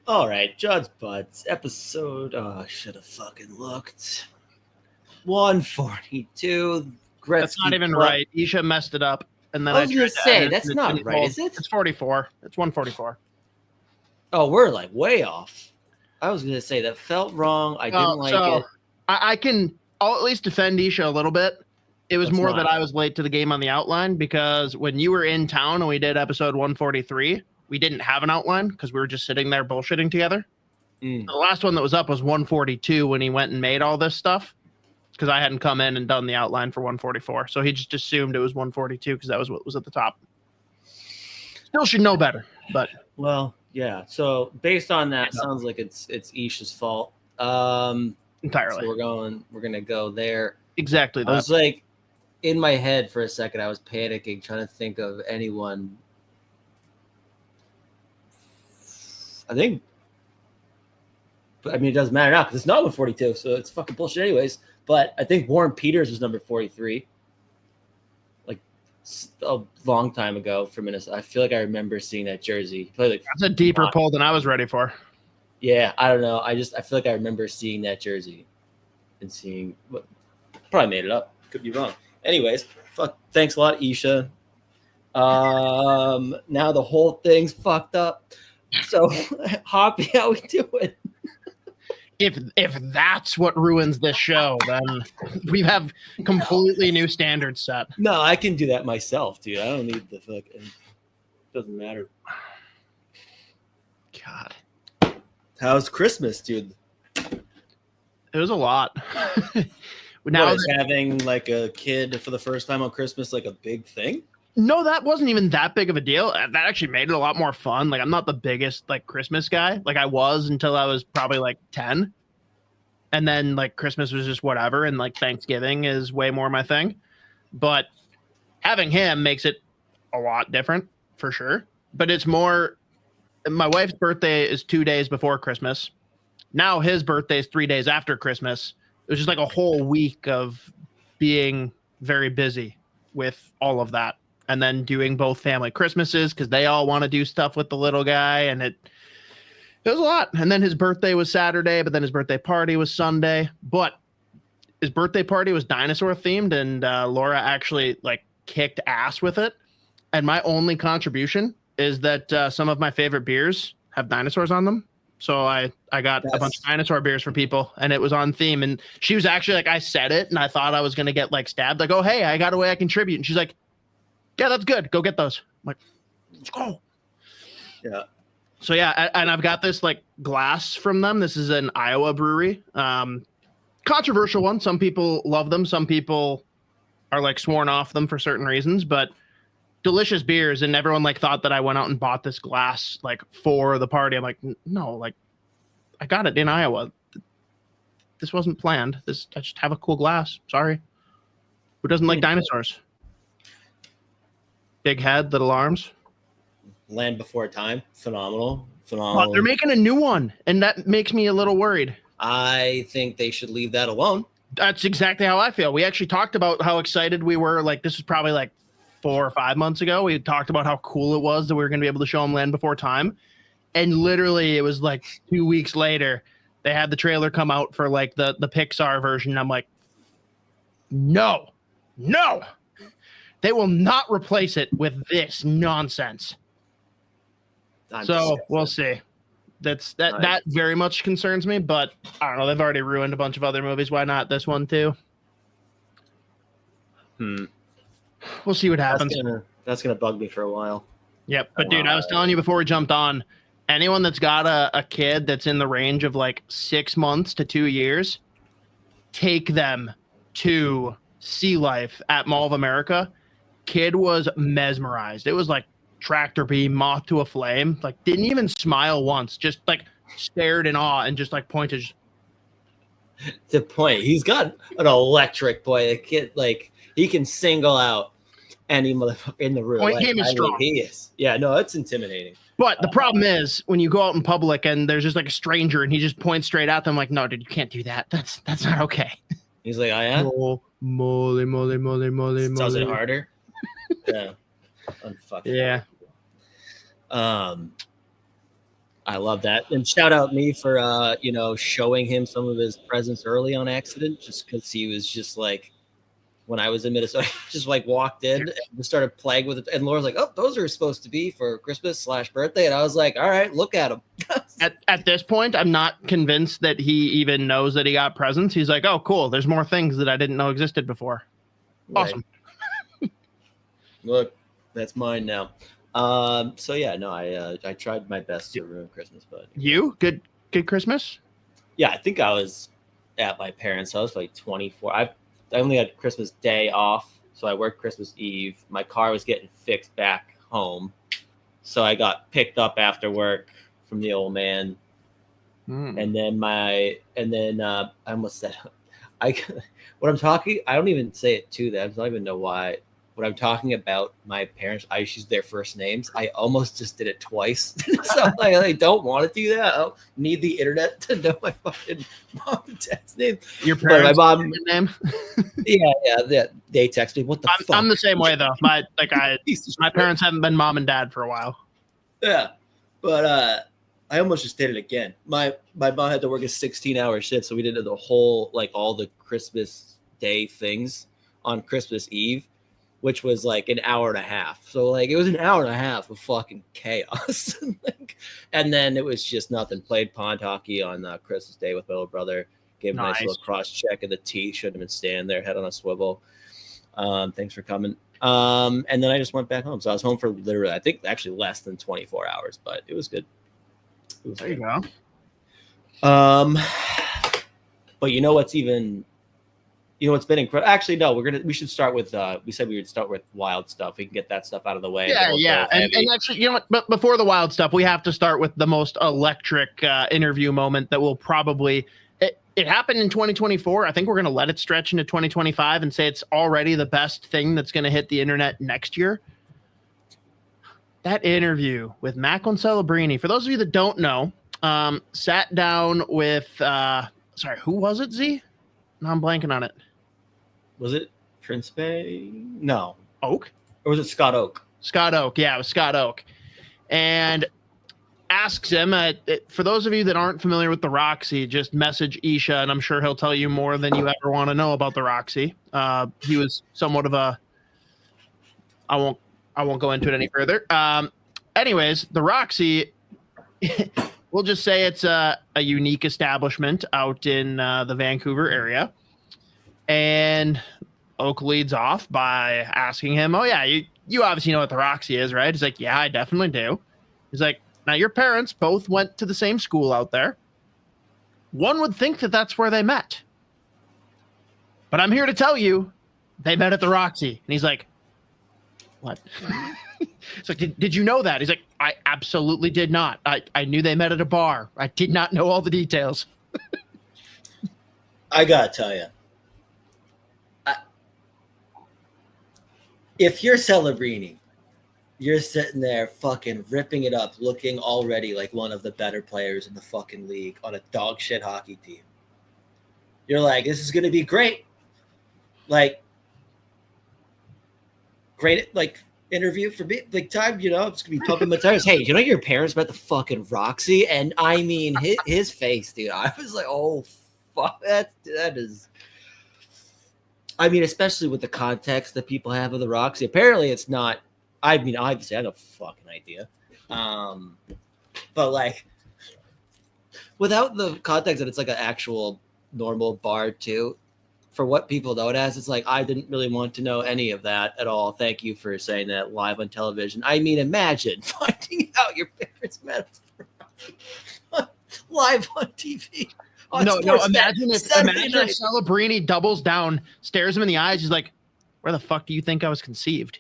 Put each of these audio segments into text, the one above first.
All right, Judd'z Budz, episode. I should have fucking looked. 142. Gretzky That's not even Club. right. Isha messed it up, and then I was tried gonna to say edit that's and it not didn't right, fold. is it? It's 44. It's 144. Oh, we're like way off. I was gonna say that felt wrong. I didn't like it. I'll at least defend Isha a little bit. It was more that I was late to the game on the outline because when you were in town and we did episode 143, we didn't have an outline because we were just sitting there bullshitting together. The last one that was up was 142 when he went and made all this stuff because I hadn't come in and done the outline for 144. So he just assumed it was 142 because that was what was at the top. Still should know better, but well, yeah. So based on that, sounds like it's Isha's fault. Entirely. So we're gonna go there. Exactly. I was like in my head for a second. I was panicking, trying to think of anyone. I mean, it doesn't matter now because it's not 142, so it's fucking bullshit anyways. But I think Warren Peters was number 43, like a long time ago for Minnesota. I feel like I remember seeing that jersey. That's a deeper pull than I was ready for. Yeah, I don't know. I feel like I remember seeing that jersey and seeing what probably made it up. Could be wrong. Anyways, thanks a lot, Isha. Now the whole thing's fucked up. So, Hoppy, how we doing? If that's what ruins this show, then we have completely new standards set. No, I can do that myself, dude. I don't need the fucking. Doesn't matter. God. How's Christmas, dude? It was a lot. Now having like a kid for the first time on Christmas like a big thing? No, that wasn't even that big of a deal. That actually made it a lot more fun. Like I'm not the biggest like Christmas guy. Like I was until I was probably like 10. And then like Christmas was just whatever. And like Thanksgiving is way more my thing. But having him makes it a lot different for sure. But it's more, my wife's birthday is 2 days before Christmas. Now his birthday is 3 days after Christmas. It was just like a whole week of being very busy with all of that. And then doing both family Christmases because they all want to do stuff with the little guy. And it was a lot. And then his birthday was Saturday, but then his birthday party was Sunday. But his birthday party was dinosaur themed. And Laura actually like kicked ass with it. And my only contribution is that some of my favorite beers have dinosaurs on them. So I got a bunch of dinosaur beers for people and it was on theme. And she was actually like, I said it and I thought I was going to get like stabbed. Like, oh, hey, I got a way I contribute. And she's like, yeah, that's good. Go get those. I'm like, let's go. Yeah. So yeah, and I've got this like glass from them. This is an Iowa brewery. Controversial one. Some people love them. Some people are like sworn off them for certain reasons, but delicious beers. And everyone like thought that I went out and bought this glass like for the party. I'm like, no, like I got it in Iowa. This wasn't planned. I just have a cool glass. Sorry. Who doesn't like dinosaurs? Big head, little arms. Land Before Time. Phenomenal. But they're making a new one, and that makes me a little worried. I think they should leave that alone. That's exactly how I feel. We actually talked about how excited we were. Like, this was probably like 4 or 5 months ago. We talked about how cool it was that we were going to be able to show them Land Before Time. And literally, it was like 2 weeks later, they had the trailer come out for like the Pixar version. I'm like, no. They will not replace it with this nonsense. We'll see. That very much concerns me, but I don't know. They've already ruined a bunch of other movies. Why not this one too? We'll see what happens. That's gonna bug me for a while. Yep. But dude, I was telling you before we jumped on, anyone that's got a kid that's in the range of like 6 months to 2 years, take them to Sea Life at Mall of America. Kid was mesmerized. It was like tractor beam, moth to a flame. Like didn't even smile once. Just like stared in awe and just like pointed. To point, he's got an electric boy. A kid like he can single out any motherfucker in the room. Point game is strong. He is. Yeah, no, it's intimidating. But the problem is when you go out in public and there's just like a stranger and he just points straight at them. Like, no, dude, you can't do that. That's not okay. He's like, I am. Molly. Does it harder? Yeah. Yeah. I I love that. And shout out me for, showing him some of his presents early on accident, just because he was just like, when I was in Minnesota, just like walked in and just started playing with it. And Laura's like, oh, those are supposed to be for Christmas/birthday. And I was like, all right, look at them. At this point, I'm not convinced that he even knows that he got presents. He's like, oh, cool. There's more things that I didn't know existed before. Awesome. Right. Look, that's mine now. So yeah, no, I tried my best to ruin Christmas, but you good Christmas? Yeah, I think I was at my parents' house for like 24. I only had Christmas Day off, so I worked Christmas Eve. My car was getting fixed back home, so I got picked up after work from the old man, and then I almost said, what I'm talking. I don't even say it to them. I don't even know why. When I'm talking about my parents, I use their first names. I almost just did it twice. So I don't want to do that. I don't need the internet to know my fucking mom and dad's name. Your parents' my mom name? Yeah. They text me, what the fuck? I'm the same way though. My parents haven't been mom and dad for a while. Yeah. But I almost just did it again. My mom had to work a 16-hour shift, so we did the whole, like, all the Christmas Day things on Christmas Eve, which was like an hour and a half. So like it was an hour and a half of fucking chaos. And then it was just nothing. Played pond hockey on Christmas Day with my little brother. Gave him a nice little cross check of the tee. Shouldn't have been standing there, head on a swivel. Thanks for coming. And then I just went back home. So I was home for literally, I think actually less than 24 hours, but it was good. There you go. But you know what's been incredible. Actually, no, we should start with, we said we would start with wild stuff. We can get that stuff out of the way. Yeah. And actually, you know what, but before the wild stuff, we have to start with the most electric interview moment that will probably, it happened in 2024. I think we're going to let it stretch into 2025 and say it's already the best thing that's going to hit the internet next year. That interview with Macklin Celebrini, for those of you that don't know, sat down with, who was it, Z? No, I'm blanking on it. Was it Principe? No. Oak? Or was it Scott Oak? Scott Oak. Yeah, it was Scott Oak. And asks him, for those of you that aren't familiar with the Roxy, just message Isha, and I'm sure he'll tell you more than you ever want to know about the Roxy. He was somewhat of a... I won't go into it any further. Anyways, the Roxy... We'll just say it's a unique establishment out in the Vancouver area. And Oak leads off by asking him, oh, yeah, you obviously know what the Roxy is, right? He's like, yeah, I definitely do. He's like, now your parents both went to the same school out there. One would think that that's where they met. But I'm here to tell you they met at the Roxy. And he's like, what? It's like, did you know that? He's like, I absolutely did not. I knew they met at a bar. I did not know all the details. I gotta tell you, if you're Celebrini, you're sitting there fucking ripping it up, looking already like one of the better players in the fucking league on a dog shit hockey team. You're like, this is gonna be great. Like, great, like, interview for me, big time, it's gonna be pumping my tires. Hey, your parents met the fucking Roxy? And I mean, his face, dude, I was like, oh fuck, that is, I mean, especially with the context that people have of the Roxy. Apparently it's not, I mean, obviously I have no fucking idea, but like, without the context that it's like an actual normal bar too, for what people know it as, it's like, I didn't really want to know any of that at all. Thank you for saying that live on television. I mean, imagine finding out your parents met live on TV. Imagine if Celebrini doubles down, stares him in the eyes. He's like, where the fuck do you think I was conceived?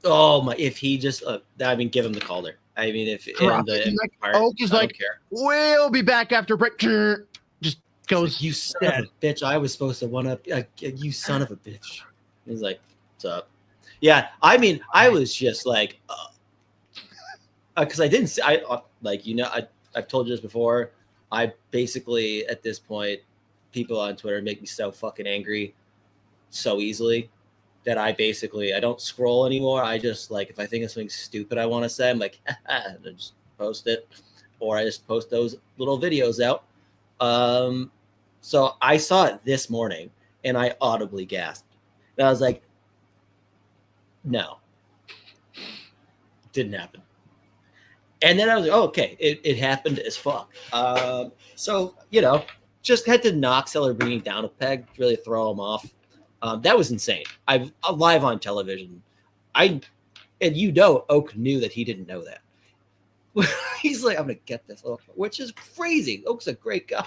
Oh my, if he just, give him the Calder. I mean, if Oak is like, we'll be back after break. Just goes, like, you son of a bitch. I was supposed to one up. You son of a bitch. He's like, what's up? Yeah, I mean, I was just like, because I didn't see, I've told you this before. I basically, at this point, people on Twitter make me so fucking angry so easily that I don't scroll anymore. I just, like, if I think of something stupid I want to say, I'm like, and I just post it. or I just post those little videos out. So I saw it this morning, and I audibly gasped. And I was like, no. Didn't happen. And then I was like, oh, okay, it happened as fuck. So, just had to knock Celebrini down a peg, really throw him off. That was insane. I'm live on television. Oak knew that he didn't know that. He's like, I'm going to get this, which is crazy. Oak's a great guy.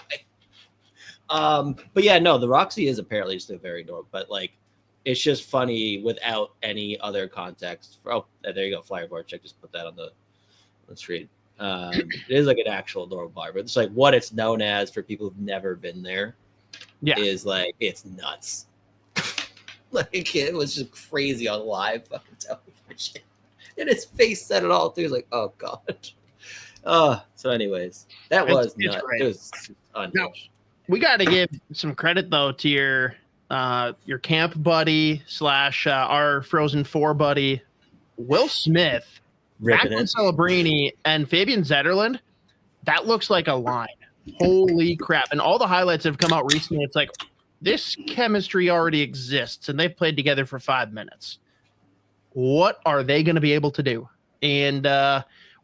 But yeah, no, the Rossi is apparently just a very normal, but like, it's just funny without any other context. There you go. Flyer board check. Just put that on the screen. It is like an actual normal bar, but it's like what it's known as for people who've never been there. Yeah, is like it's nuts. Like it was just crazy on live fucking television, and his face said it all too. He's like, oh god. So, anyways, that was nuts. Great. It was unhinged. Now, we got to give some credit though to your camp buddy / our Frozen 4 buddy, Will Smith, Macklin Celebrini, and Fabian Zetterlund. That looks like a line. Holy crap. And all the highlights have come out recently. It's like this chemistry already exists, and they've played together for 5 minutes. What are they going to be able to do? And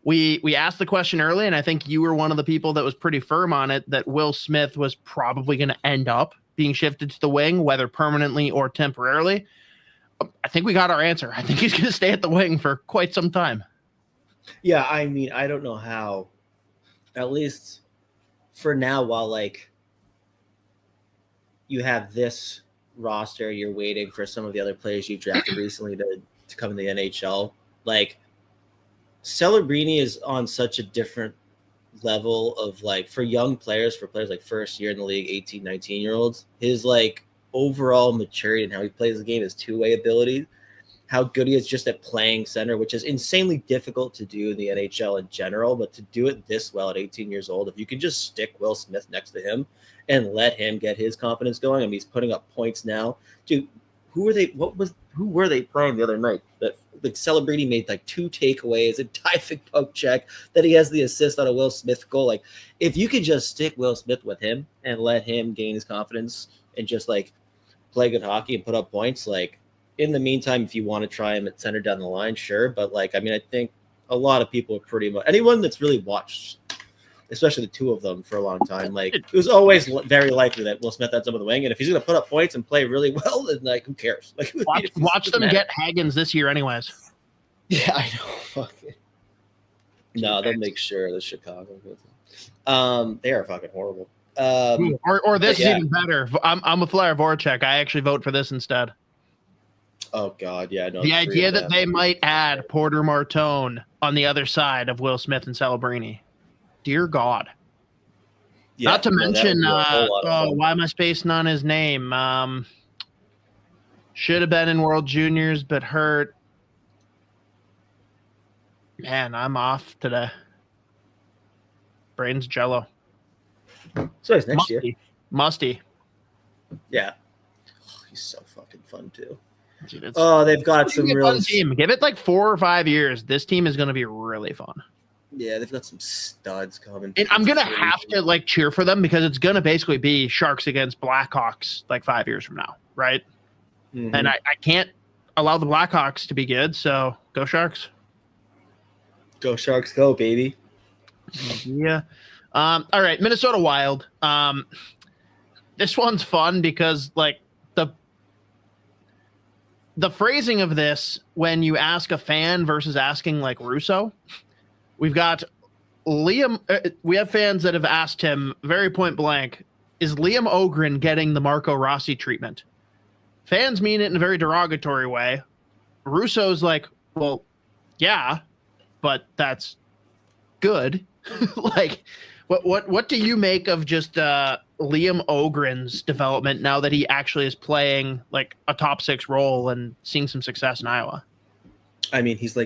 we asked the question early, and I think you were one of the people that was pretty firm on it, that Will Smith was probably going to end up being shifted to the wing, whether permanently or temporarily. I think we got our answer. I think he's going to stay at the wing for quite some time. Yeah, I mean, I don't know how, at least for now, while like you have this roster, you're waiting for some of the other players you drafted recently to come in the NHL. Like Celebrini is on such a different level of like for young players, for players like first year in the league, 18, 19-year-olds, his like overall maturity and how he plays the game, his two-way ability, how good he is just at playing center, which is insanely difficult to do in the NHL in general, but to do it this well at 18 years old, if you can just stick Will Smith next to him and let him get his confidence going. I mean, he's putting up points now. Dude, who were they playing the other night? That like Celebrini made like 2 takeaways, a diving poke check, that he has the assist on a Will Smith goal. Like, if you could just stick Will Smith with him and let him gain his confidence and just like play good hockey and put up points, like in the meantime, if you want to try him at center down the line, sure. But like, I mean, I think a lot of people are pretty much anyone that's really watched, especially the two of them for a long time, like it was always very likely that Will Smith had some of the wing, and if he's going to put up points and play really well, then like who cares? Like watch them get Hagens this year, anyways. Yeah, I know. Fuck it. No, they'll make sure the Chicago goes. They are fucking horrible. Or this is even better. I'm with Flyer Voracek. I actually vote for this instead. Oh God, yeah. No, the idea that they might add Porter Martone on the other side of Will Smith and Celebrini. Dear God. Yeah, not to mention, why am I spacing on his name? Should have been in World Juniors, but hurt. Man, I'm off today. Brain's jello. So he's next year. Musty. Yeah. Oh, he's so fucking fun too. Dude, they've got some real fun team. Give it like 4 or 5 years. This team is going to be really fun. Yeah, they've got some studs coming. And I'm going to have to like cheer for them because it's going to basically be Sharks against Blackhawks like 5 years from now, right? Mm-hmm. And I can't allow the Blackhawks to be good, so go Sharks. Go Sharks, go, baby. Yeah. All right, Minnesota Wild. This one's fun because like the phrasing of this, when you ask a fan versus asking like Russo, we've got Liam. We have fans that have asked him very point blank, is Liam Ohgren getting the Marco Rossi treatment? Fans mean it in a very derogatory way. Russo's like, well, yeah, but that's good. Like, what do you make of just Liam Ohgren's development now that he actually is playing like a top 6 role and seeing some success in Iowa? I mean, he's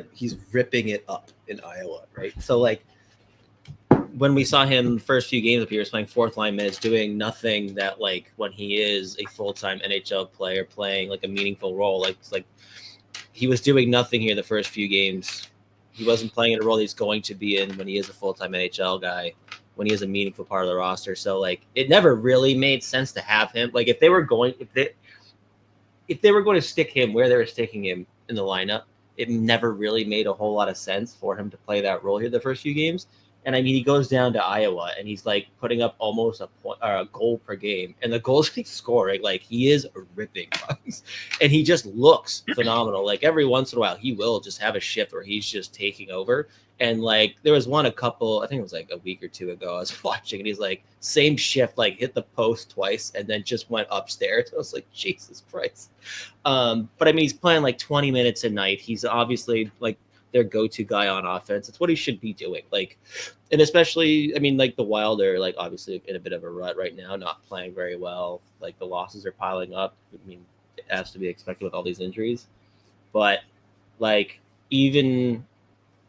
ripping it up in Iowa, right? So like when we saw him first few games up here, he was playing 4th line minutes, doing nothing that like when he is a full-time NHL player playing like a meaningful role, like he was doing nothing here the first few games He wasn't playing in a role he's going to be in when he is a full-time NHL guy, when he is a meaningful part of the roster. So like, it never really made sense to have him. Like if they were going to stick him where they were sticking him in the lineup, it never really made a whole lot of sense for him to play that role here the first few games. And I mean, he goes down to Iowa and he's like putting up almost a goal per game, and the goals he's scoring, like he is ripping pucks, and he just looks phenomenal. Like every once in a while, he will just have a shift where he's just taking over. And like there was one I think it was like a week or two ago, I was watching, and he's like same shift, like hit the post twice and then just went upstairs. I was like, Jesus Christ. But I mean, he's playing like 20 minutes a night. He's obviously like their go-to guy on offense. It's what he should be doing. Like, and especially, I mean, like the Wild are like obviously in a bit of a rut right now, not playing very well. Like the losses are piling up. I mean, it has to be expected with all these injuries. But like even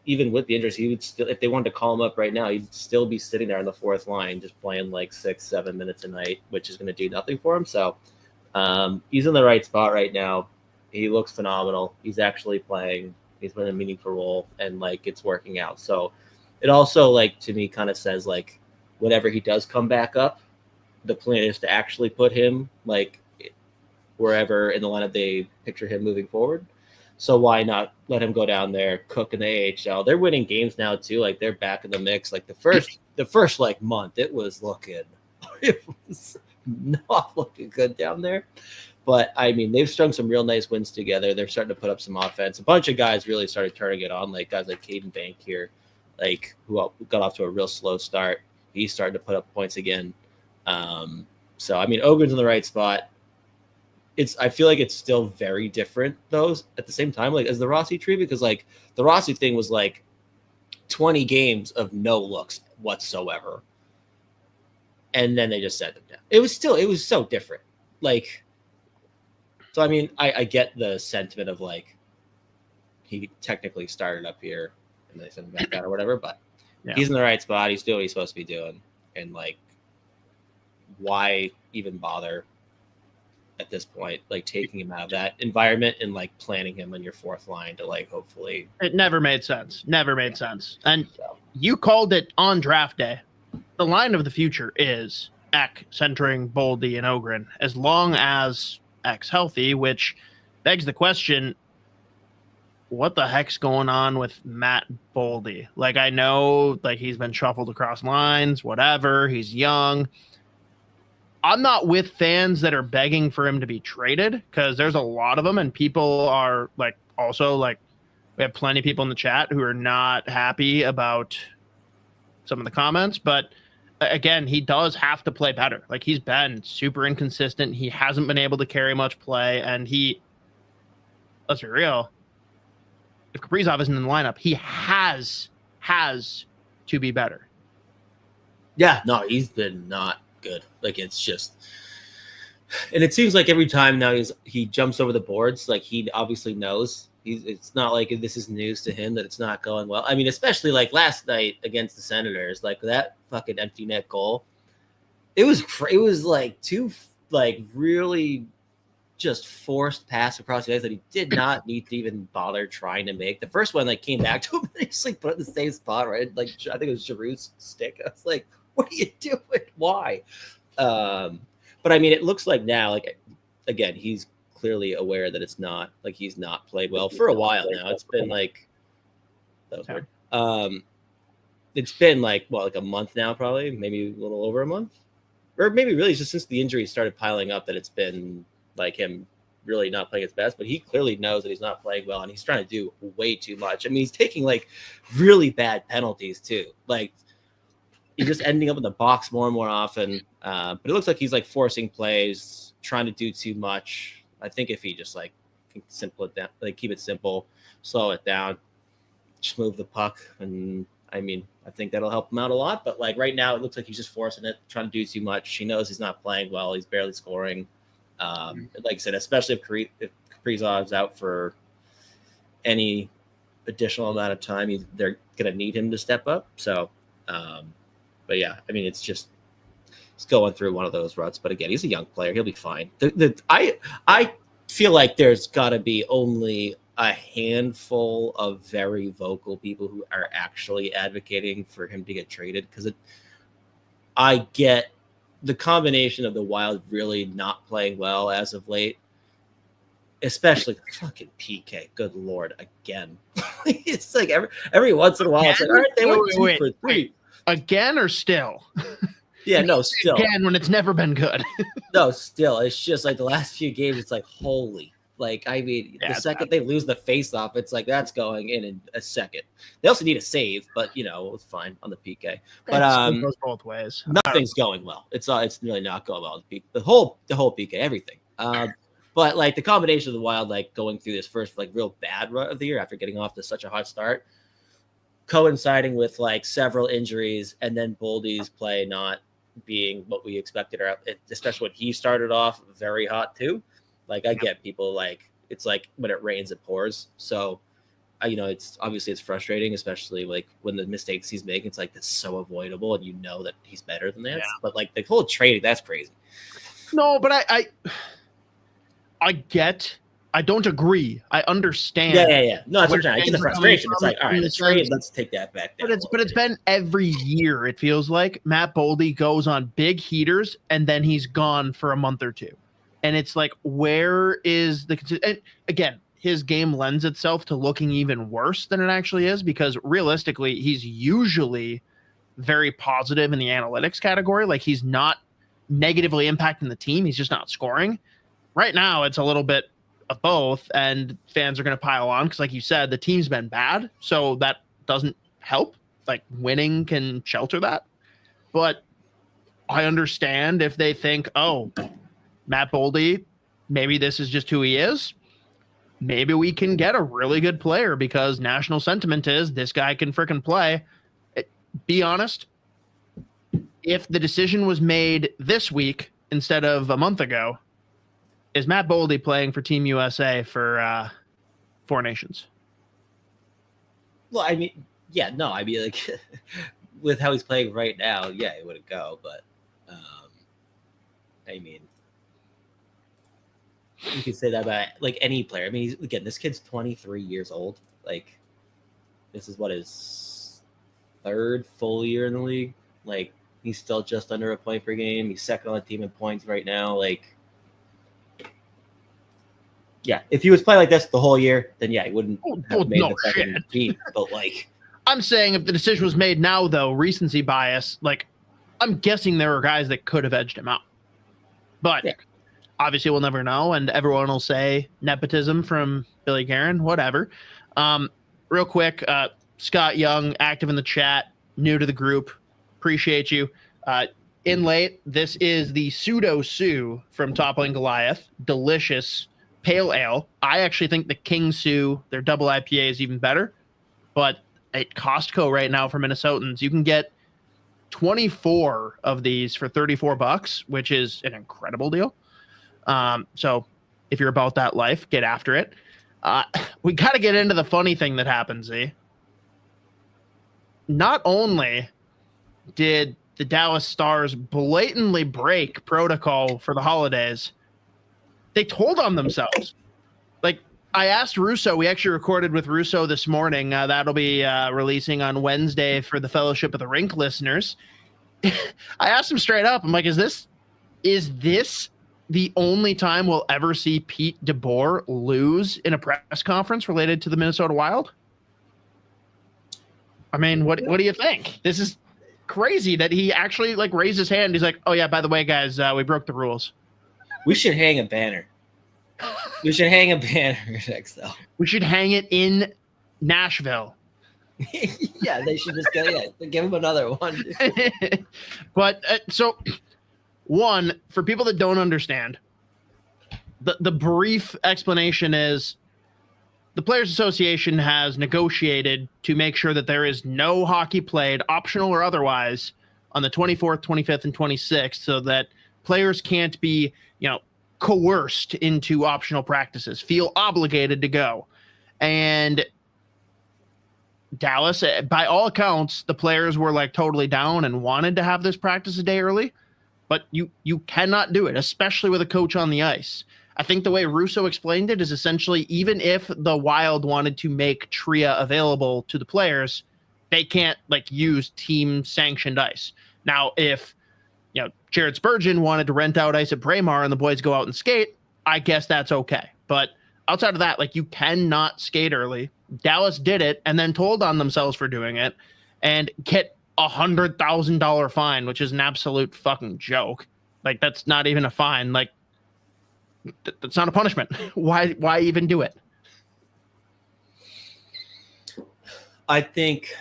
with the injuries, he would still, if they wanted to call him up right now, he'd still be sitting there on the fourth line, just playing like 6-7 minutes a night, which is going to do nothing for him. So he's in the right spot right now. He looks phenomenal. He's actually playing. He's been in a meaningful role, and like it's working out. So it also, like, to me kind of says like whenever he does come back up, the plan is to actually put him like wherever in the lineup they picture him moving forward. So why not let him go down there, cook in the AHL? They're winning games now too. Like they're back in the mix. Like the first like month, it was not looking good down there. But I mean, they've strung some real nice wins together. They're starting to put up some offense. A bunch of guys really started turning it on, like guys like Caden Bank here, like who got off to a real slow start. He's starting to put up points again. So I mean, Ohgren's in the right spot. I feel like it's still very different though at the same time, like as the Rossi tree, because like the Rossi thing was like 20 games of no looks whatsoever. And then they just sent him down. It was so different. Like, so I mean, I get the sentiment of like he technically started up here and they sent him back down or whatever, but he's in the right spot. He's doing what he's supposed to be doing. And like, why even bother at this point, like taking him out of that environment and like planning him on your fourth line to like hopefully. It never made sense. Sense. And you called it on draft day. The line of the future is Ek centering Boldy and Ohgren, as long as Ek's healthy, which begs the question, what the heck's going on with Matt Boldy? Like, I know like he's been shuffled across lines, whatever. He's young. I'm not with fans that are begging for him to be traded, because there's a lot of them, and people are like, also like, we have plenty of people in the chat who are not happy about some of the comments, but again, he does have to play better. Like, he's been super inconsistent. He hasn't been able to carry much play, and let's be real, if Kaprizov isn't in the lineup, he has to be better. Yeah, no, he's been not good. Like, it's just, and it seems like every time now he jumps over the boards, like he obviously knows it's not like this is news to him that it's not going well. I mean, especially like last night against the Senators, like that fucking empty net goal. It was like two like really just forced pass across the ice that he did not need to even bother trying to make. The first one like came back to him and he just like put it in the same spot, right? Like I think it was Giroux's stick. I was like, what are you doing? Why? But I mean, it looks like now, like again, he's clearly aware that it's not like he's not played well for a while now. It's been like that was weird. It's been like a month now, probably maybe a little over a month, or maybe really just since the injuries started piling up that it's been like him really not playing his best. But he clearly knows that he's not playing well, and he's trying to do way too much. I mean, he's taking like really bad penalties too. Like he's just ending up in the box more and more often. But it looks like he's like forcing plays, trying to do too much. I think if he just like can simple it down, like keep it simple, slow it down, just move the puck, and I mean, I think that'll help him out a lot. But like right now, it looks like he's just forcing it, trying to do too much. He knows he's not playing well. He's barely scoring. Like I said, especially if Kaprizov's out for any additional amount of time, they're going to need him to step up. So, but yeah, I mean, he's going through one of those ruts. But again, he's a young player. He'll be fine. I feel like there's got to be only a handful of very vocal people who are actually advocating for him to get traded, because I get the combination of the Wild really not playing well as of late, especially fucking PK. Good Lord, again. It's like every once in a while, it's like, all right, they went 2 for 3. Again or still? Yeah, no, still. Again, when it's never been good. No, still. It's just like the last few games, it's like, holy. Like, I mean, the second they lose the face-off, it's like that's going in a second. They also need a save, but, it's fine on the PK. But it goes both ways. Nothing's going well. It's really not going well. The whole PK, everything. But, like, the combination of the Wild, like, going through this first, like, real bad run of the year after getting off to such a hot start, coinciding with, like, several injuries, and then Boldy's play not being what we expected, or especially when he started off very hot, too. Like, I get people, like, it's like when it rains, it pours. So, it's obviously it's frustrating, especially, like, when the mistakes he's making, it's like, that's so avoidable, and you know that he's better than that. Yeah. But, like, the whole trading, that's crazy. No, but I don't agree. I understand. Yeah. No, that's what I'm saying. I get the frustration. It's like, all right, let's trade. Let's take that back down. But it's been every year, it feels like. Matt Boldy goes on big heaters, and then he's gone for a month or two. And it's like, where is the – and again, his game lends itself to looking even worse than it actually is, because realistically, he's usually very positive in the analytics category. Like, he's not negatively impacting the team. He's just not scoring. Right now, it's a little bit of both, and fans are going to pile on because, like you said, the team's been bad, so that doesn't help. Like, winning can shelter that. But I understand if they think, oh – Matt Boldy, maybe this is just who he is. Maybe we can get a really good player because national sentiment is this guy can freaking play. Be honest. If the decision was made this week instead of a month ago, is Matt Boldy playing for Team USA for 4 Nations? Well, I mean, yeah, no, I mean, like, with how he's playing right now, yeah, it wouldn't go. But, I mean, you could say that about, like, any player. I mean, this kid's 23 years old. Like, this is his 3rd full year in the league. Like, he's still just under a point per game. He's second on the team in points right now. Like, yeah, if he was playing like this the whole year, then yeah, he wouldn't have made the second team. But, like, I'm saying if the decision was made now, though, recency bias, like, I'm guessing there are guys that could have edged him out. But yeah. Obviously, we'll never know, and everyone will say nepotism from Billy Guerin, whatever. Real quick, Scott Young, active in the chat, new to the group. Appreciate you. In late, this is the Pseudo Sue from Toppling Goliath. Delicious pale ale. I actually think the King Sue, their double IPA, is even better. But at Costco right now for Minnesotans, you can get 24 of these for $34, which is an incredible deal. So if you're about that life, get after it. We got to get into the funny thing that happens, Z. Not only did the Dallas Stars blatantly break protocol for the holidays, they told on themselves. Like, I asked Russo, we actually recorded with Russo this morning. That'll be releasing on Wednesday for the Fellowship of the Rink listeners. I asked him straight up, I'm like, is this the only time we'll ever see Pete DeBoer lose in a press conference related to the Minnesota Wild? I mean, what do you think? This is crazy that he actually, like, raised his hand. He's like, oh yeah, by the way, guys, we broke the rules. We should hang a banner. We should hang a banner next, though. We should hang it in Nashville. Yeah, they should just give him another one. But so, one, for people that don't understand, the brief explanation is the Players Association has negotiated to make sure that there is no hockey played, optional or otherwise, on the 24th, 25th, and 26th, so that players can't be, coerced into optional practices, feel obligated to go. And Dallas, by all accounts, the players were like totally down and wanted to have this practice a day early, but you cannot do it, especially with a coach on the ice. I think the way Russo explained it is essentially even if the Wild wanted to make Tria available to the players, they can't like use team sanctioned ice. Now, if Jared Spurgeon wanted to rent out ice at Braemar and the boys go out and skate, I guess that's okay. But outside of that, like you cannot skate early. Dallas did it and then told on themselves for doing it and get $100,000 fine, which is an absolute fucking joke. Like that's not even a fine. Like that's not a punishment. Why even do it? I think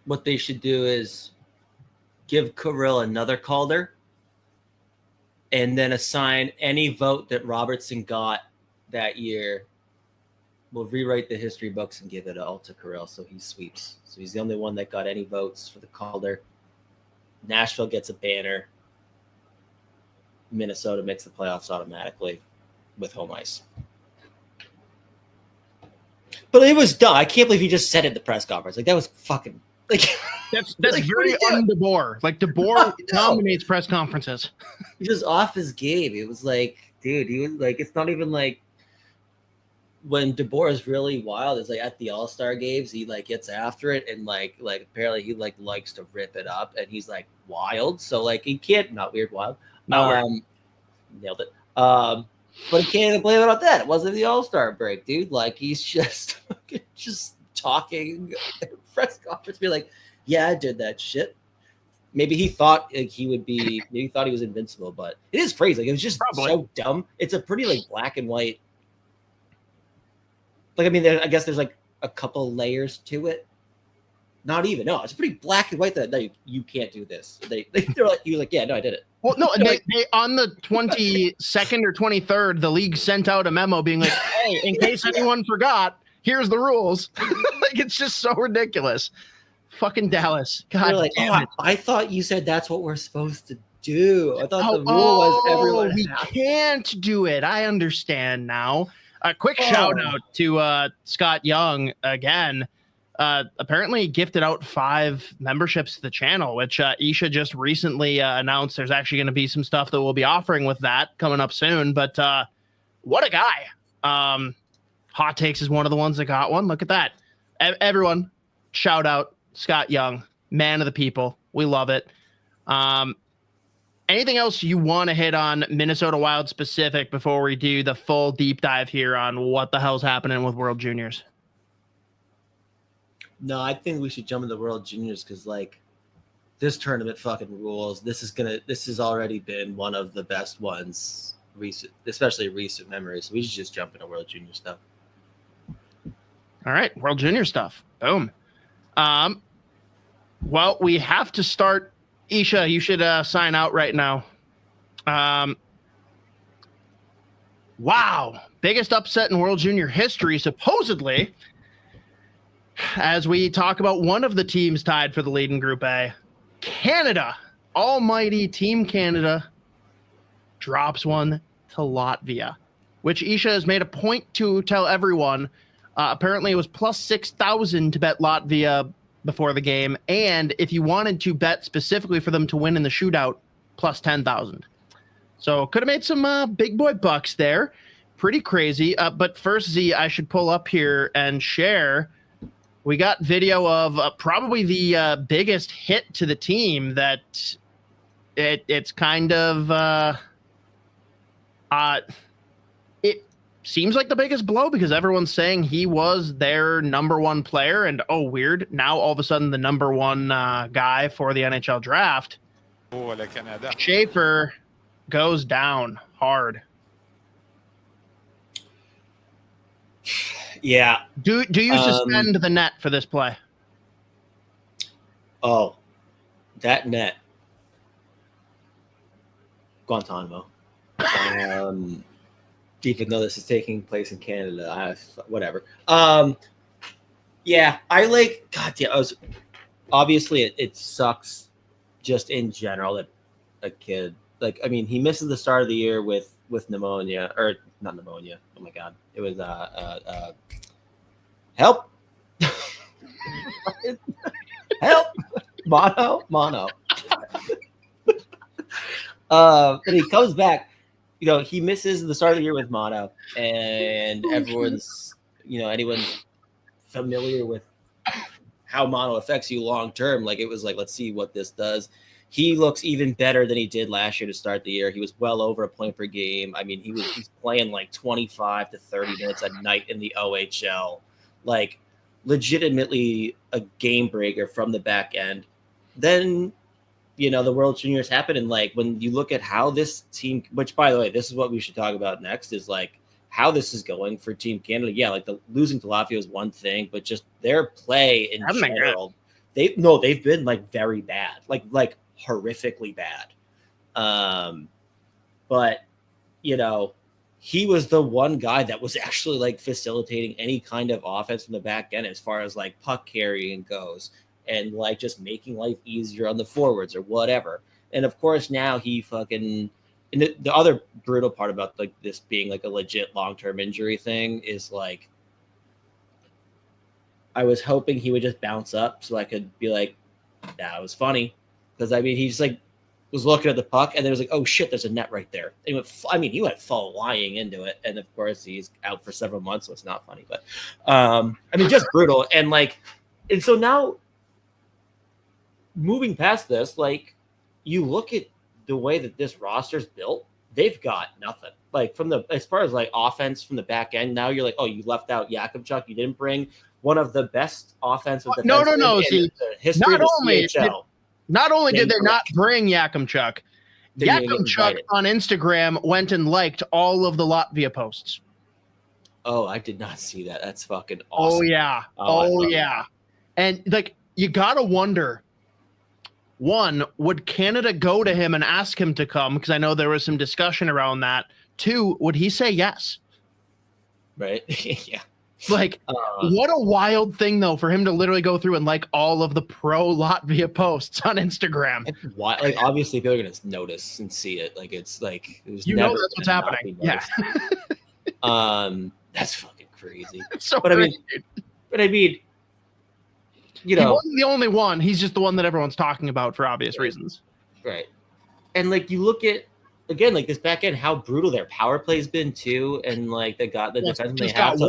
what they should do is give Kirill another Calder and then assign any vote that Robertson got that year. We'll rewrite the history books and give it all to Kirill so he sweeps. So he's the only one that got any votes for the Calder. Nashville gets a banner. Minnesota makes the playoffs automatically with home ice. But it was dumb. I can't believe he just said it at the press conference. Like that was fucking like that's like, very un-DeBoer. Like DeBoer dominates press conferences. He was off his game. It was like, dude, he was like, it's not even like when DeBoer is really wild. It's like at the All-Star games, he like gets after it and like apparently he like likes to rip it up and he's like wild. So like he can't not weird wild. Nailed it. But he can't even blame it on that. It wasn't the All-Star break, dude. Like he's just talking at a press conference, be like, yeah, I did that shit. Maybe he thought like he would be. Maybe he thought he was invincible, but it is crazy. Like it was just so dumb. It's a pretty like black and white. Like I mean, I guess there's like a couple layers to it. Not even. No, it's pretty black and white that you can't do this. They're like, you're like, yeah, no, I did it. Well, no, and they on the 22nd or 23rd, the league sent out a memo being like, hey, in case anyone forgot, here's the rules. Like it's just so ridiculous. Fucking Dallas. God like, damn it. I thought you said that's what we're supposed to do. I thought the rule was everyone. We can't do it. I understand now. A quick shout out to Scott Young again. Apparently gifted out 5 memberships to the channel, which Isha just recently announced there's actually going to be some stuff that we'll be offering with that coming up soon. But what a guy. Hot Takes is one of the ones that got one. Look at that. Everyone, shout out Scott Young, man of the people. We love it. Anything else you want to hit on Minnesota Wild specific before we do the full deep dive here on what the hell's happening with World Juniors? No, I think we should jump into World Juniors because like this tournament fucking rules. This has already been one of the best ones recent, especially recent memories. So we should just jump into World Junior stuff. All right, World Junior stuff. Boom. Well, we have to start. Isha, you should sign out right now. Wow, biggest upset in World Junior history, supposedly. As we talk about one of the teams tied for the lead in Group A, Canada, almighty Team Canada, drops one to Latvia, which Isha has made a point to tell everyone. Apparently, it was plus 6,000 to bet Latvia before the game, and if you wanted to bet specifically for them to win in the shootout, plus 10,000. So could have made some big boy bucks there. Pretty crazy. But first, Z, I should pull up here and share. We got video of probably the biggest hit to the team that it's kind of it seems like the biggest blow because everyone's saying he was their number one player and weird. Now all of a sudden the number one guy for the NHL draft. Schaefer goes down hard. Yeah. Do you suspend the net for this play? Oh, that net. Guantanamo. Even though this is taking place in Canada, whatever. Yeah, I like. God damn, obviously it sucks. Just in general, that a kid like. I mean, he misses the start of the year with pneumonia or not pneumonia. Oh my god, it was help, help, mono. And he comes back. he misses the start of the year with mono, and everyone's, anyone familiar with how mono affects you long term. Like, it was like, let's see what this does. He looks even better than he did last year to start the year. He was well over a point per game. I mean, he's playing like 25 to 30 minutes a night in the OHL. Like, legitimately a game breaker from the back end. Then, the World Juniors happened. And like, when you look at how this team, which by the way, this is what we should talk about next, is like how this is going for Team Canada. Yeah. Like losing to Latvia is one thing, but just their play in general, they've been like very bad, like horrifically bad. But he was the one guy that was actually like facilitating any kind of offense from the back end as far as like puck carrying goes, and like just making life easier on the forwards or whatever. And of course now he fucking, and the other brutal part about like this being like a legit long-term injury thing is like, I was hoping he would just bounce up so I could be like, that was funny. Because I mean, he just like was looking at the puck and then was like, oh shit, there's a net right there. And he went flying into it. And of course he's out for several months, so it's not funny, but just brutal. And like, and so now moving past this, like, you look at the way that this roster's built, they've got nothing. Like as far as like offense from the back end, now you're like, oh, you left out Yakemchuk. You didn't bring one of the best offensive defensemen in the history of the CHL. Not only did they not bring Yakemchuk, Yakemchuk on Instagram went and liked all of the Latvia posts. Oh, I did not see that. That's fucking awesome. Oh, yeah. Oh, yeah. And, like, you got to wonder, one, would Canada go to him and ask him to come? Because I know there was some discussion around that. Two, would he say yes? Right. Yeah. Like, what a wild thing, though, for him to literally go through and like all of the pro Latvia posts on Instagram. Why? Like, obviously, people are going to notice and see it. Like, it's like, that's what's happening. Yeah. That's fucking crazy. So but crazy. I mean, he wasn't the only one. He's just the one that everyone's talking about for obvious reasons. Right. And like, you look at, again, like this back end, how brutal their power play's been too, and like they got the defenseman they have to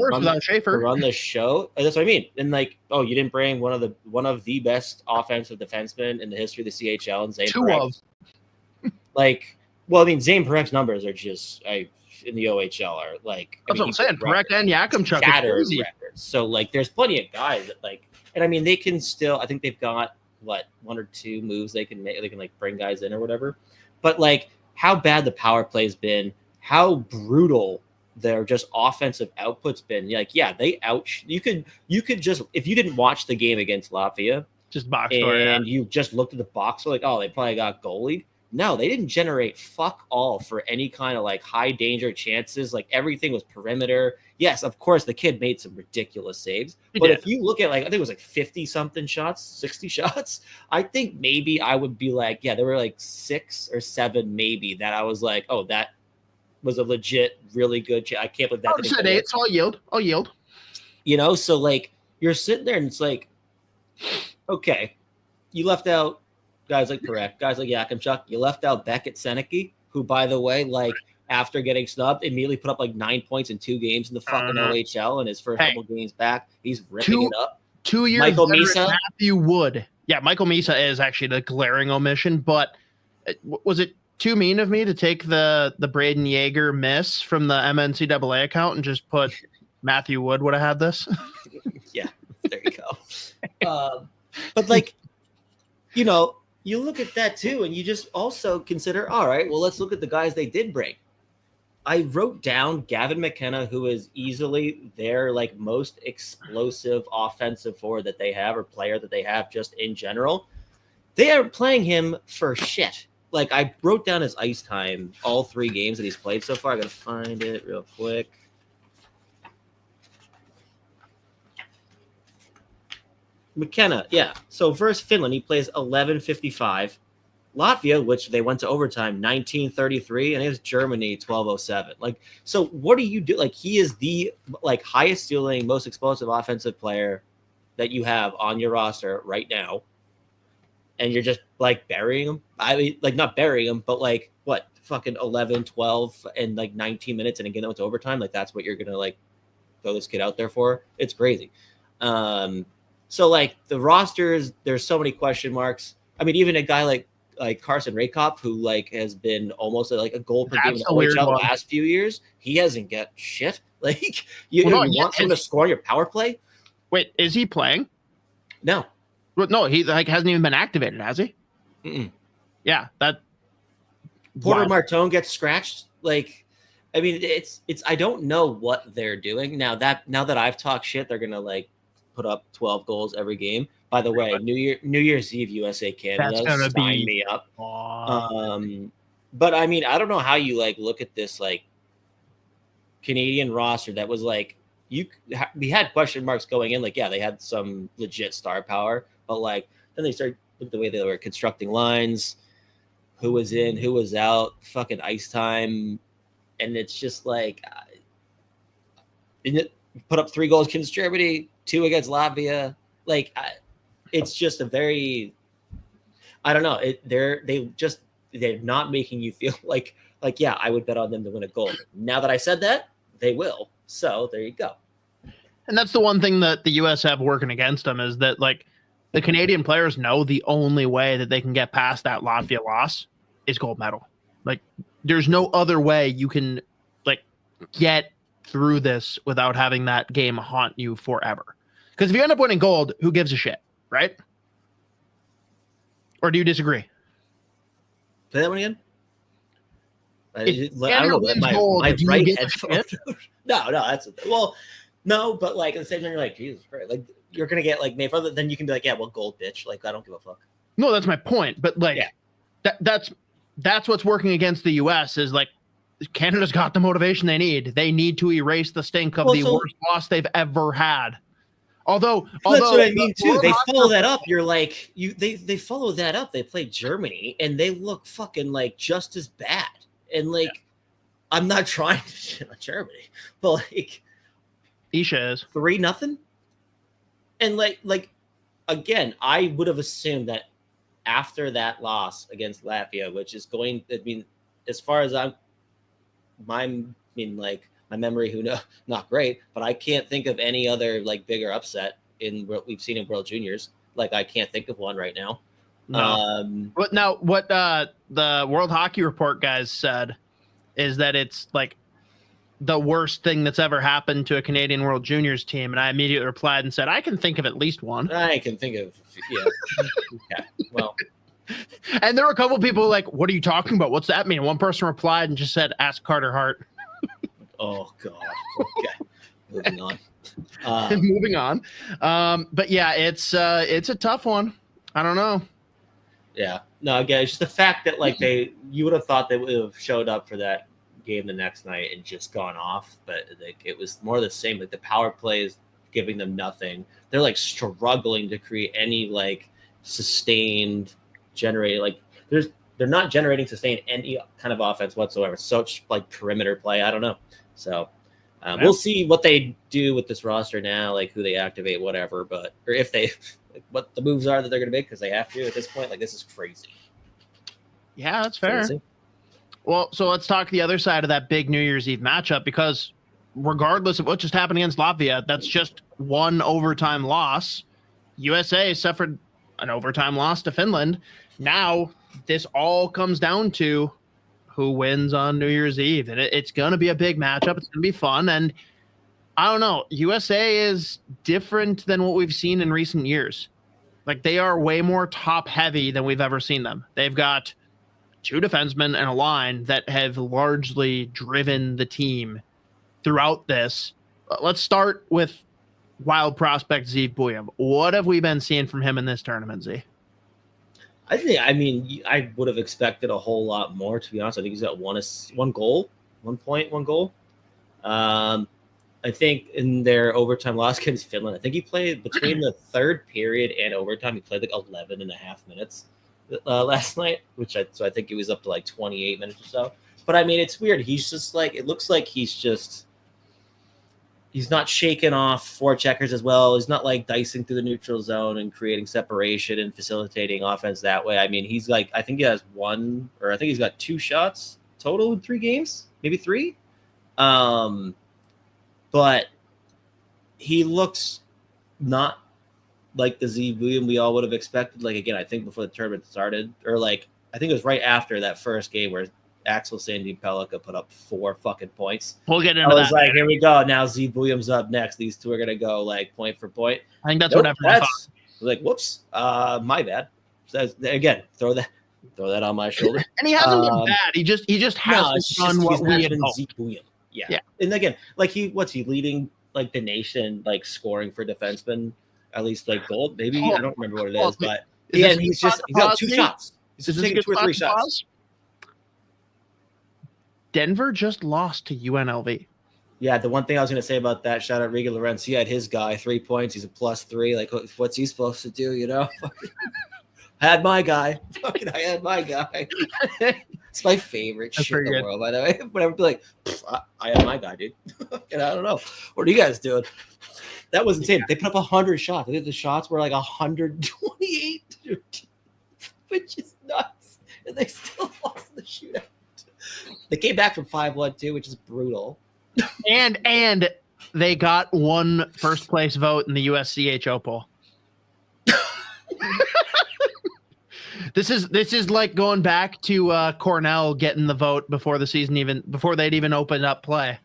run the show. That's what I mean. And like, oh, you didn't bring one of the best offensive defensemen in the history of the CHL, and Zeev Buium. Like, well, I mean, Zeev Buium's numbers are just in the OHL are like. That's what I'm saying. Buium and Yakemchuk records. So like, there's plenty of guys that like, and I mean, they can still. I think they've got one or two moves they can make. They can like bring guys in or whatever, but like, how bad the power play's been, how brutal their just offensive output's been. Like, yeah, you could just, if you didn't watch the game against Latvia, just box and you just looked at the box score, like, oh, they probably got goalied. No, they didn't generate fuck all for any kind of like high danger chances. Like, everything was perimeter. Yes, of course, the kid made some ridiculous saves. But if you look at like, I think it was like 50 something shots, 60 shots. I think maybe I would be like, yeah, there were like 6 or 7 maybe that I was like, oh, that was a legit, really good. I can't believe that. I said 8, so I'll yield. So like, you're sitting there and it's like, okay, you left out guys like Marek, guys like Yakemchuk. You left out Beck at Sennecke, who, by the way, like, after getting snubbed, immediately put up like 9 points in 2 games in the fucking OHL in his first couple games back. He's ripping it up. 2 years. Michael Misa. Matthew Wood. Yeah, Michael Misa is actually the glaring omission, but was it too mean of me to take the Braden Yeager miss from the MNCAA account and just put Matthew Wood would have had this? Yeah, there you go. But like, you look at that too, and you just also consider, all right, well, let's look at the guys they did bring. I wrote down Gavin McKenna, who is easily their like most explosive offensive forward that they have, or player that they have just in general. They are playing him for shit. Like, I wrote down his ice time, all 3 games that he's played so far. I gotta find it real quick. McKenna, yeah. So versus Finland, he plays 11:55. Latvia, which they went to overtime, 19:33, and it's Germany 12:07. Like, so what do you do? Like, he is the like highest ceiling, most explosive offensive player that you have on your roster right now. and you're just like burying them. I mean, like not burying them, but like what, fucking 11, 12, and like 19 minutes, and again, it's overtime. Like that's what you're gonna like throw this kid out there for. It's crazy. So like the rosters, there's so many question marks. I mean, even a guy like Carson Rakoff, who like has been almost like a goal per game in the OHL the last few years, he hasn't got shit. Like you want someone to score on your power play. Wait, is he playing? No. No, he like hasn't even been activated, has he? Mm-mm. Yeah, that Porter Martone gets scratched. Like, I mean, it's I don't know what they're doing now that I've talked shit, they're gonna like put up 12 goals every game. By the way, New Year's Eve, USA Canada, sign me up. But I mean, I don't know how you like look at this like Canadian roster that was like we had question marks going in. Like, yeah, they had some legit star power, but like then they started with the way they were constructing lines, who was in, who was out, fucking ice time, and it's just like put up 3 goals against Germany, 2 against Latvia. Like, it's just a very, I don't know. They're not making you feel like yeah, I would bet on them to win a gold. Now that I said that, they will. So there you go. And that's the one thing that the US have working against them is that like the Canadian players know the only way that they can get past that Latvia loss is gold medal. Like there's no other way you can like get through this without having that game haunt you forever. Because if you end up winning gold, who gives a shit, right? Or do you disagree? Say that one again. I don't know. Gold, my right headphone. No, that's well, no, but like at the same time, you're like, Jesus Christ, like you're gonna get like made fun of. Then you can be like, yeah, well, gold, bitch. Like I don't give a fuck. No, that's my point. But like, that's what's working against the U.S. is like Canada's got the motivation they need. They need to erase the stink of the worst loss they've ever had. Although that's what I mean too. They follow that up. You're like they follow that up. They play Germany and they look fucking like just as bad. And like, I'm not trying to shit on Germany, but like, Isha is 3-0. And like again, I would have assumed that after that loss against Latvia, which is going, I mean, as far as my memory, who know, not great, but I can't think of any other like bigger upset in what we've seen in World Juniors. Like I can't think of one right now. No. But now what the World Hockey Report guys said is that it's like the worst thing that's ever happened to a Canadian World Juniors team. And I immediately replied and said, I can think of at least one. I can think of, yeah. Okay. Well, and there were a couple people like, what are you talking about? What's that mean? One person replied and just said, ask Carter Hart. Oh God. Okay. Moving on. Moving on. But yeah, it's a tough one. I don't know. Yeah. No, again, it's just the fact that like you would have thought they would have showed up for that game the next night and just gone off, but like it was more the same. Like the power play is giving them nothing. They're like struggling to create any like sustained generated, like they're not generating sustained any kind of offense whatsoever. Such like perimeter play. I don't know. So we'll see what they do with this roster now, like who they activate, whatever, but or if they like, what the moves are that they're going to make because they have to at this point. Like this is crazy. Yeah, that's fair. Crazy. Well, so let's talk the other side of that big New Year's Eve matchup because regardless of what just happened against Latvia, that's just one overtime loss. USA suffered an overtime loss to Finland. Now this all comes down to who wins on New Year's Eve. And it's going to be a big matchup. It's going to be fun. And I don't know, USA is different than what we've seen in recent years. Like they are way more top heavy than we've ever seen them. They've got 2 defensemen and a line that have largely driven the team throughout this. Let's start with Wild prospect Zeev Buium. What have we been seeing from him in this tournament, Z? I would have expected a whole lot more, to be honest. I think he's got one goal. I think in their overtime loss against Finland, I think he played between the third period and overtime. He played like 11 and a half minutes last night, so I think he was up to like 28 minutes or so. But I mean, it's weird. He's just like, it looks like he's just he's not shaking off forecheckers as well. He's not like dicing through the neutral zone and creating separation and facilitating offense that way. I mean, he's like, I think he has one, or I think he's got 2 shots total in 3 games, maybe 3. But he looks not like the Zeev Buium we all would have expected. Like, again, I think before the tournament started, or like, I think it was right after that first game where Axel Sandin-Pellikka put up 4 fucking points. We'll get into I was that. like, here we go. Now Zeev Buium's up next. These two are gonna go like point for point. I think that's what everyone thought. Like, whoops, my bad. So, again, throw that on my shoulder. And he hasn't been bad. He just hasn't done what we had hoped. Zeev Buium. Yeah. And again, like what's he leading like the nation like scoring for defensemen, at least like gold? Maybe I don't remember what it is, but yeah, he's got 2 shots. He's just taking 2 or 3 shots. Denver just lost to UNLV. Yeah, the one thing I was going to say about that, shout out Riga Lorenz, he had his guy 3 points. He's a +3. Like, what's he supposed to do? You know, I had my guy. I had my guy. It's my favorite shit in the world, by the way. But I would be like, I had my guy, dude. And I don't know. What are you guys doing? That was insane. They put up 100 shots. I think the shots were like 128, which is nuts. And they still lost the shootout. They came back from 5-1 too, which is brutal. And they got 1 first place vote in the USCHO poll. This is like going back to Cornell getting the vote before the season before they'd even opened up play.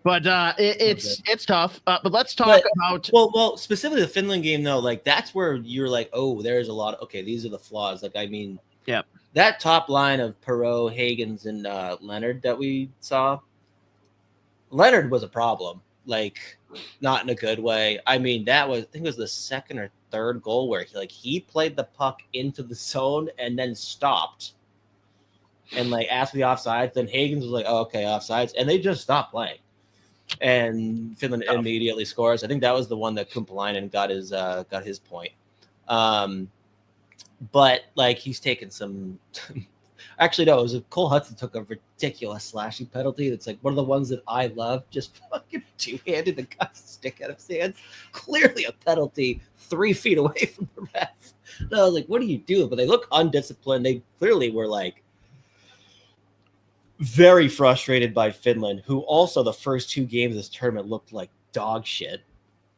But it's tough. But let's talk about well specifically the Finland game though. Like that's where you're like, oh, there's a lot of these are the flaws. Like I mean, yeah. That top line of Perreault, Hagens, and Leonard that we saw, Leonard was a problem, like not in a good way. I mean, I think it was the second or third goal where he played the puck into the zone and then stopped and like asked for the offsides. Then Hagens was like, oh, okay, offsides. And they just stopped playing. And Finland immediately scores. I think that was the one that Kumpalainen got his point. But like he's taken some actually no, it was Cole Hudson took a ridiculous slashing penalty. That's like one of the ones that I love. Just fucking 2-handed the guy's stick out of his hands. Clearly a penalty 3 feet away from the ref. And I was like, what are you doing? But they look undisciplined. They clearly were like very frustrated by Finland, who also the first 2 games of this tournament looked like dog shit.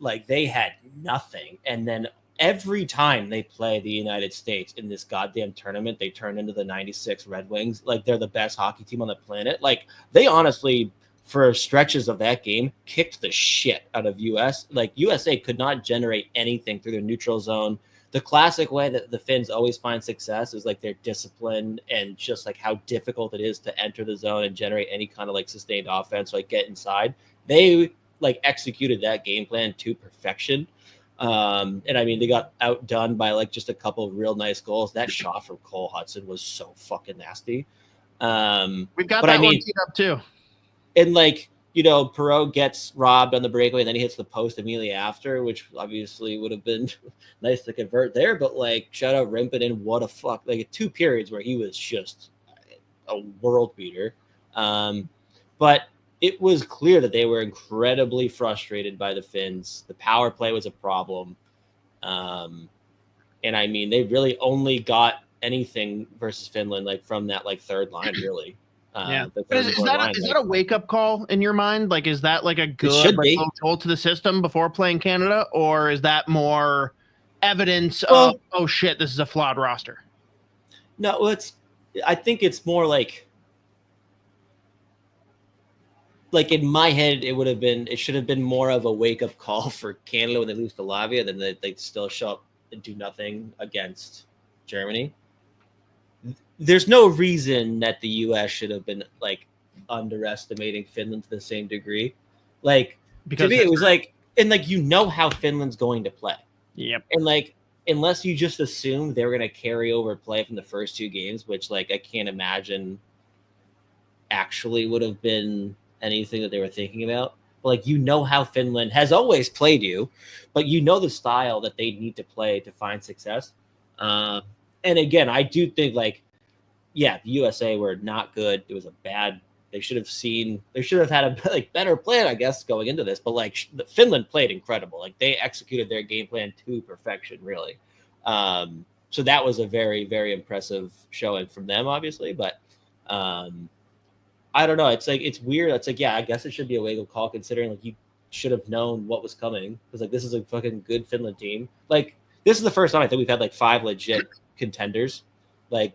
Like they had nothing. And then every time they play the United States in this goddamn tournament, they turn into the 96 Red Wings. Like they're the best hockey team on the planet. Like they honestly, for stretches of that game, kicked the shit out of US. Like USA could not generate anything through their neutral zone. The classic way that the Finns always find success is like their discipline and just like how difficult it is to enter the zone and generate any kind of like sustained offense, like get inside. They like executed that game plan to perfection. And I mean, they got outdone by like just a couple of real nice goals. That shot from Cole Hudson was so fucking nasty. We've got that one teed up too. And like, you know, Perreault gets robbed on the breakaway and then he hits the post immediately after, which obviously would have been nice to convert there. But like, shout out Rimpinen, what a fuck. Like 2 periods where he was just a world beater. But it was clear that they were incredibly frustrated by the Finns. The power play was a problem. And I mean, they really only got anything versus Finland, like from that like third line, really. Yeah. Is that a wake-up call in your mind? Like, is that like a good toll to the system before playing Canada? Or is that more evidence of, oh shit, this is a flawed roster? No, I think it's more like in my head, it should have been more of a wake-up call for Canada when they lose to Latvia than they still show up and do nothing against Germany. There's no reason that the U.S. should have been like underestimating Finland to the same degree. Like because to me, it was like, and like you know how Finland's going to play. Yep. And like unless you just assume they're going to carry over play from the first 2 games, which like I can't imagine actually would have been anything that they were thinking about. But like you know how Finland has always played you, but you know the style that they need to play to find success. And again, I do think like, yeah, the USA were not good. It was a bad They should have had a like better plan, I guess, going into this. But like Finland played incredible. Like they executed their game plan to perfection, really. So that was a very, very impressive showing from them, obviously. But I don't know. It's like it's weird. It's like, yeah, I guess it should be a wake-up call considering like you should have known what was coming, because like this is a fucking good Finland team. Like this is the first time I think we've had like 5 legit contenders. Like,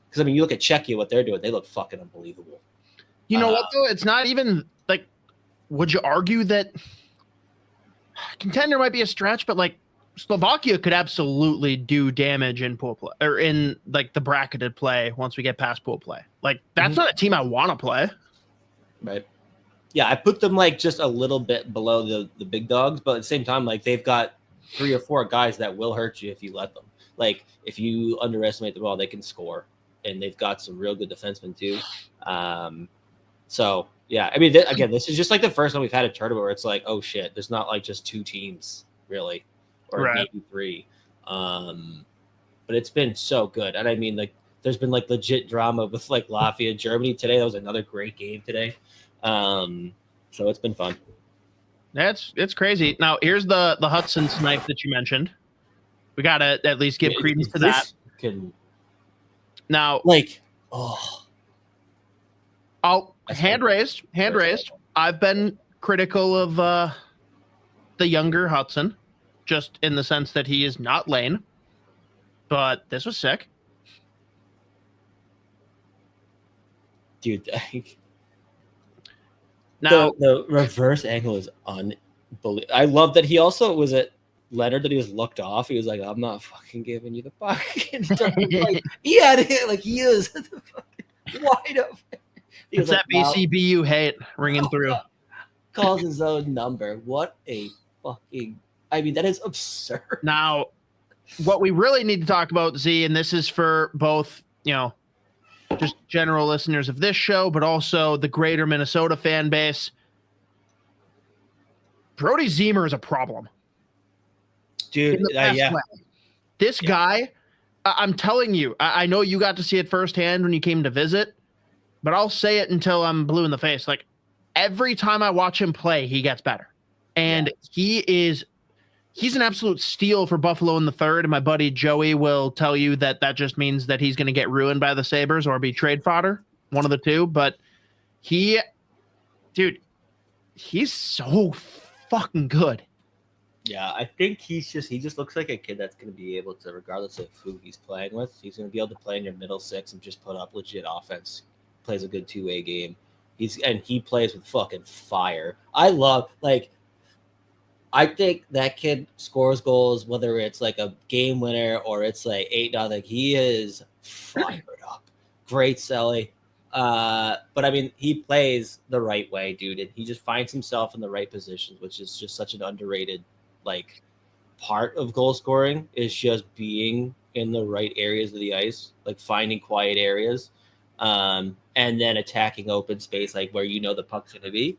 because I mean, you look at Czechia, what they're doing, they look fucking unbelievable. You know what though? It's not even like. Would you argue that contender might be a stretch, but like Slovakia could absolutely do damage in pool play or in like the bracketed play once we get past pool play. Like that's not a team I want to play. Right. Yeah, I put them like just a little bit below the big dogs, but at the same time, like they've got 3 or 4 guys that will hurt you if you let them. Like if you underestimate the ball, they can score, and they've got some real good defensemen too. So yeah, I mean, again, this is just like the first time we've had a tournament where it's like, oh shit, there's not like just 2 teams really, or maybe 3. But it's been so good, and I mean, like there's been like legit drama with like Latvia, Germany today. That was another great game today. So it's been fun. It's crazy. Now here's the Hudson snipe that you mentioned. We gotta at least give credence to that. Now, like, hand raised. I've been critical of the younger Hudson, just in the sense that he is not Lane, but this was sick, dude. Now the reverse angle is unbelievable. I love that he also was at Leonard that he was looked off. He was like, "I'm not fucking giving you the puck." Like, he had it like he is wide open. It's that BCBU hate ringing through. Calls his own number. What a fucking! I mean, that is absurd. Now, what we really need to talk about, Z, and this is for both, just general listeners of this show, but also the greater Minnesota fan base. Brody Zeemer is a problem. Dude, yeah. This guy, I'm telling you, I know you got to see it firsthand when you came to visit, but I'll say it until I'm blue in the face. Like, every time I watch him play, he gets better. And he's an absolute steal for Buffalo in the third. And my buddy Joey will tell you that just means that he's going to get ruined by the Sabres or be trade fodder, one of the two. But he's so fucking good. Yeah, I think he just looks like a kid that's going to be able to, regardless of who he's playing with, he's going to be able to play in your middle six and just put up legit offense. Plays a good two-way game. He plays with fucking fire. I think that kid scores goals, whether it's like a game winner or it's like 8-0. He is fired up. Great celly. But I mean, he plays the right way, dude. And he just finds himself in the right positions, which is just such an underrated part of goal scoring, is just being in the right areas of the ice, like finding quiet areas, and then attacking open space, like where the puck's going to be.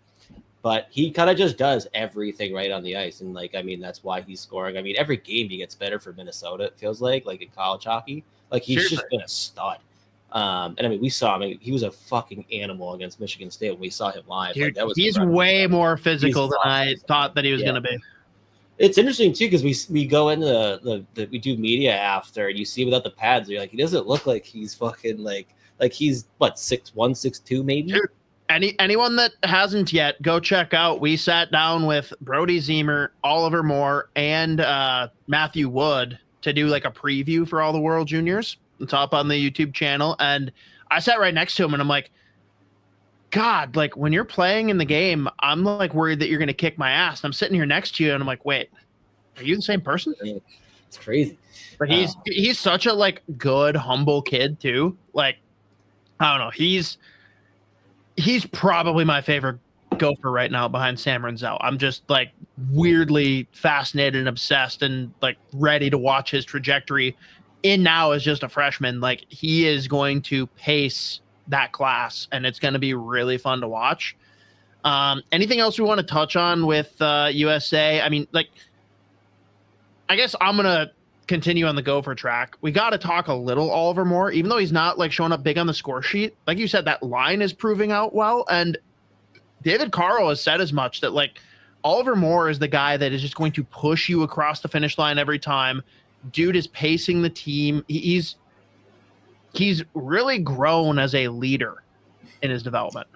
But he kind of just does everything right on the ice. And that's why he's scoring. I mean, every game he gets better for Minnesota, it feels like in college hockey. Like he's just been a stud. And I mean, we saw him. He was a fucking animal against Michigan State when we saw him live. Dude, he's way more physical than I thought that he was going to be. It's interesting too, because we go into we do media after, and you see without the pads, you're like, he doesn't look like he's fucking like he's what, 6'1", 6'2", maybe. Dude, anyone that hasn't yet, go check out. We sat down with Brody Zeemer, Oliver Moore, and Matthew Wood to do like a preview for all the World Juniors. It's up on the YouTube channel, and I sat right next to him, and I'm like, God, like when you're playing in the game, I'm like worried that you're going to kick my ass. And I'm sitting here next to you, and I'm like, wait, are you the same person? It's crazy. But he's such a good, humble kid too. Like, I don't know. He's probably my favorite Gopher right now behind Sam Renzel. I'm just weirdly fascinated and obsessed and ready to watch his trajectory in now as just a freshman. Like, he is going to pace that class, and it's going to be really fun to watch. Anything else we want to touch on with USA? I mean, I guess I'm going to continue on the Gopher track, we got to talk a little Oliver Moore, even though he's not like showing up big on the score sheet. Like you said, that line is proving out well. And David Carl has said as much that like Oliver Moore is the guy that is just going to push you across the finish line every time. Dude is pacing the team. He's really grown as a leader in his development.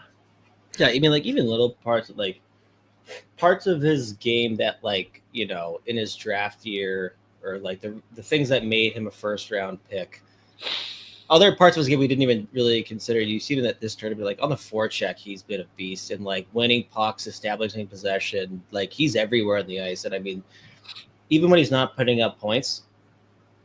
Yeah, I mean, like even little parts of his game that, like, you know, in his draft year, or like the things that made him a first round pick. Other parts of his game we didn't even really consider. You see that this tournament, like on the forecheck, he's been a beast, and like winning pucks, establishing possession, like he's everywhere on the ice. And I mean, even when he's not putting up points,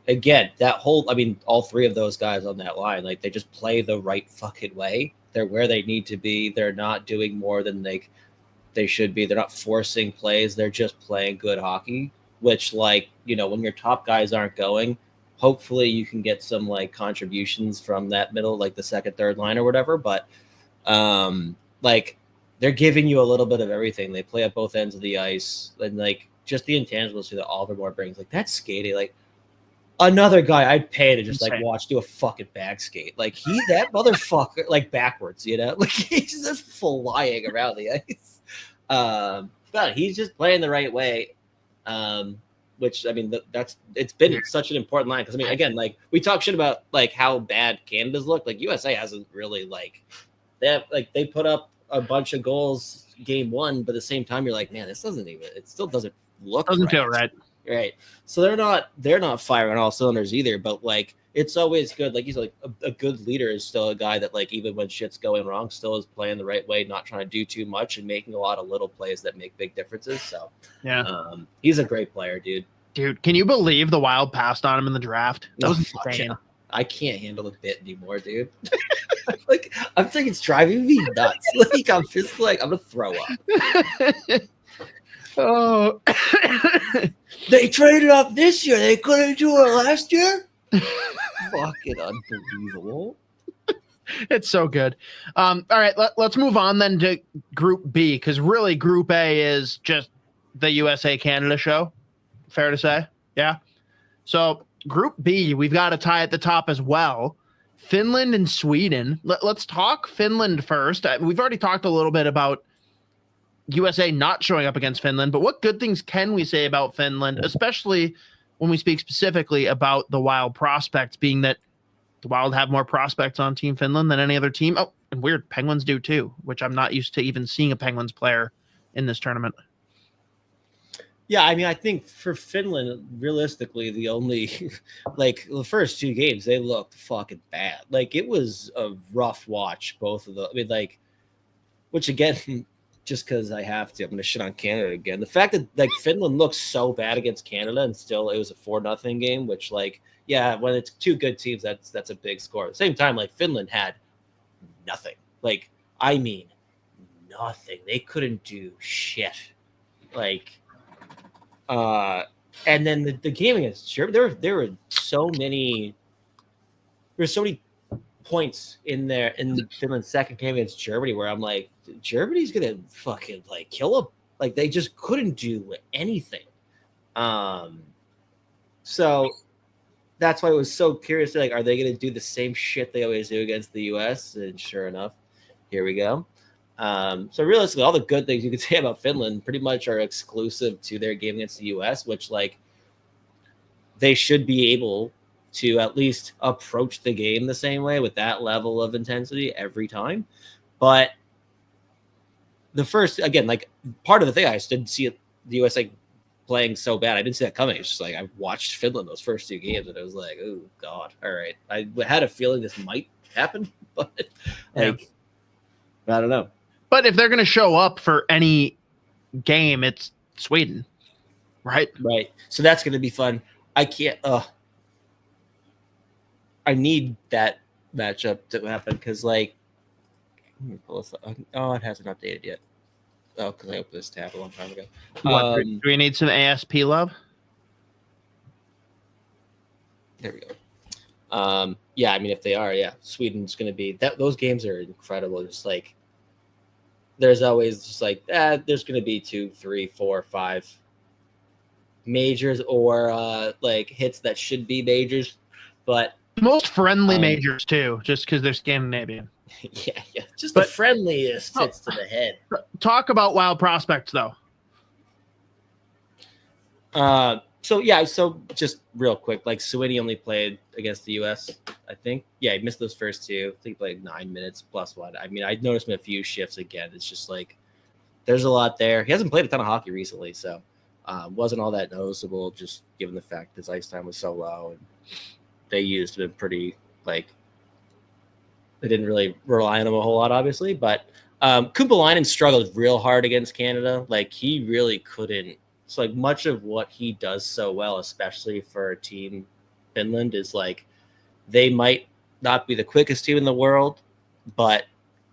again, all three of those guys on that line, like they just play the right fucking way. They're where they need to be. They're not doing more than they should be. They're not forcing plays. They're just playing good hockey, which, like, you know, when your top guys aren't going, hopefully you can get some like contributions from that middle, like the second, third line or whatever. But like they're giving you a little bit of everything. They play at both ends of the ice, and like just the intangibles that Oliver Moore brings, like that skating, like another guy I'd pay to just like watch do a fucking back skate. Like that motherfucker, like backwards, you know, like he's just flying around the ice. But he's just playing the right way. Which, I mean, it's been such an important line. Because I mean, again, like we talk shit about like how bad Canada's look. Like USA hasn't really they put up a bunch of goals game one, but at the same time you're like, man, it still doesn't feel right. Right. So they're not firing all cylinders either, but like it's always good. Like he's like a good leader is still a guy that like even when shit's going wrong, still is playing the right way, not trying to do too much and making a lot of little plays that make big differences. So yeah, he's a great player, dude. Dude, can you believe the Wild passed on him in the draft? That was insane. I can't handle the bit anymore, dude. Like I'm thinking it's driving me nuts. Like I'm just like I'm gonna throw up. Oh, they traded up this year. They couldn't do it last year. Fucking unbelievable. It's so good. All right, let's move on then to Group B, because really Group A is just the USA Canada show. Fair to say, yeah. So Group B, we've got a tie at the top as well. Finland and Sweden. Let's talk Finland first. We've already talked a little bit about USA not showing up against Finland, but what good things can we say about Finland, especially when we speak specifically about the Wild prospects, being that the Wild have more prospects on Team Finland than any other team? Oh, and weird, Penguins do too, which I'm not used to even seeing a Penguins player in this tournament. Yeah, I mean, I think for Finland, realistically, the only, like, the first two games, they looked fucking bad. Like, it was a rough watch, both of them. I mean, like, which again, just because I have to, I'm going to shit on Canada again. The fact that, like, Finland looked so bad against Canada and still it was a 4-0 game, which, like, yeah, when it's two good teams, that's a big score. At the same time, like, Finland had nothing. Like, I mean, nothing. They couldn't do shit. Like, and then the game against Germany, there were so many points in Finland's second game against Germany where I'm like, Germany's gonna fucking like kill them. Like they just couldn't do anything. So that's why I was so curious. Like, are they gonna do the same shit they always do against the US? And sure enough, here we go. So realistically, all the good things you could say about Finland pretty much are exclusive to their game against the US, which like they should be able to at least approach the game the same way with that level of intensity every time. But the first, again, like part of the thing, I just didn't see the USA playing so bad. I didn't see that coming. It's just like I watched Finland those first two games and it was like, oh God, all right. I had a feeling this might happen, but like, yeah. I don't know. But if they're going to show up for any game, it's Sweden, right? Right. So that's going to be fun. I can't. I need that matchup to happen because, like, let me pull this up. Oh, it hasn't updated yet. Oh, because I opened this tab a long time ago. Do we need some ASP love? There we go. Yeah, I mean, if they are, yeah, Sweden's going to be that. Those games are incredible. Just like. There's always just like there's going to be 2, 3, 4, 5 majors or like hits that should be majors, but most friendly majors too, just because they're Scandinavian. Yeah, just the friendliest hits to the head. Talk about Wild prospects though. So just real quick, like Sweeney only played against the U.S. I think. Yeah, he missed those first two. I think he played 9 minutes plus one. I mean, I noticed him a few shifts again. It's just like there's a lot there. He hasn't played a ton of hockey recently, so wasn't all that noticeable. Just given the fact his ice time was so low, and they used him pretty like they didn't really rely on him a whole lot, obviously. But Kumpalainen struggled real hard against Canada. Like he really couldn't. So like much of what he does so well, especially for Team Finland, is like they might not be the quickest team in the world, but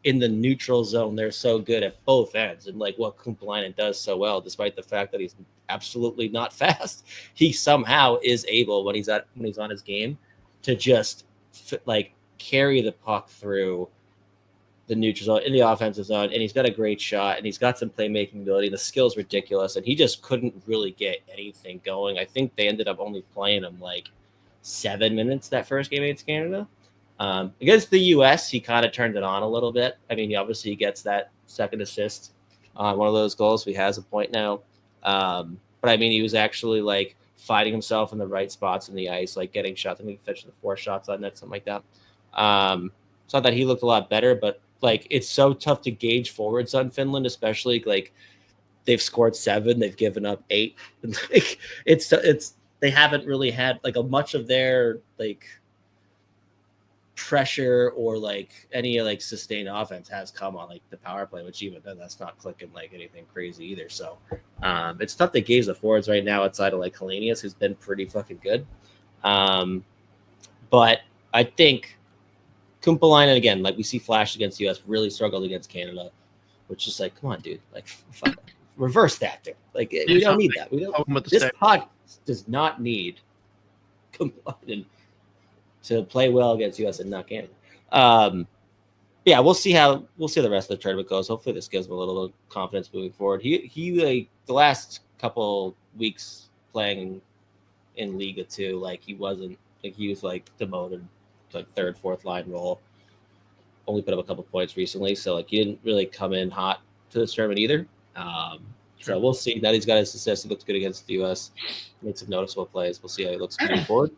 in the neutral zone, they're so good at both ends. And like what Kumpalainen does so well, despite the fact that he's absolutely not fast, he somehow is able when he's on his game to just like carry the puck through the neutral zone in the offensive zone, and he's got a great shot, and he's got some playmaking ability. The skill's ridiculous, and he just couldn't really get anything going. I think they ended up only playing him like 7 minutes that first game against Canada. Against the U.S., he kind of turned it on a little bit. I mean, he obviously gets that second assist on one of those goals. He has a point now. But I mean, he was actually like finding himself in the right spots in the ice, like getting shots. I think he finished the 4 shots on net, something like that. So I thought he looked a lot better, but like it's so tough to gauge forwards on Finland, especially like they've scored 7, they've given up 8. Like it's they haven't really had like a much of their like pressure or like any like sustained offense has come on like the power play, which even then that's not clicking like anything crazy either. So it's tough to gauge the forwards right now outside of like Helenius, who's been pretty fucking good. But I think Kumpalainen, again, like we see Flash against the US, really struggled against Canada, which is like, come on, dude, like fuck, reverse that, dude. Like we don't need that. We don't. This podcast does not need Kumpalainen to play well against US and not Canada. Yeah, we'll see how the rest of the tournament goes. Hopefully, this gives him a little confidence moving forward. He like the last couple weeks playing in Liga 2, like he wasn't like he was like demoted. Like 3rd, 4th line role. Only put up a couple points recently, so like he didn't really come in hot to this tournament either. So we'll see. Now he's got his success. He looks good against the US. Made some noticeable plays. We'll see how he looks moving forward.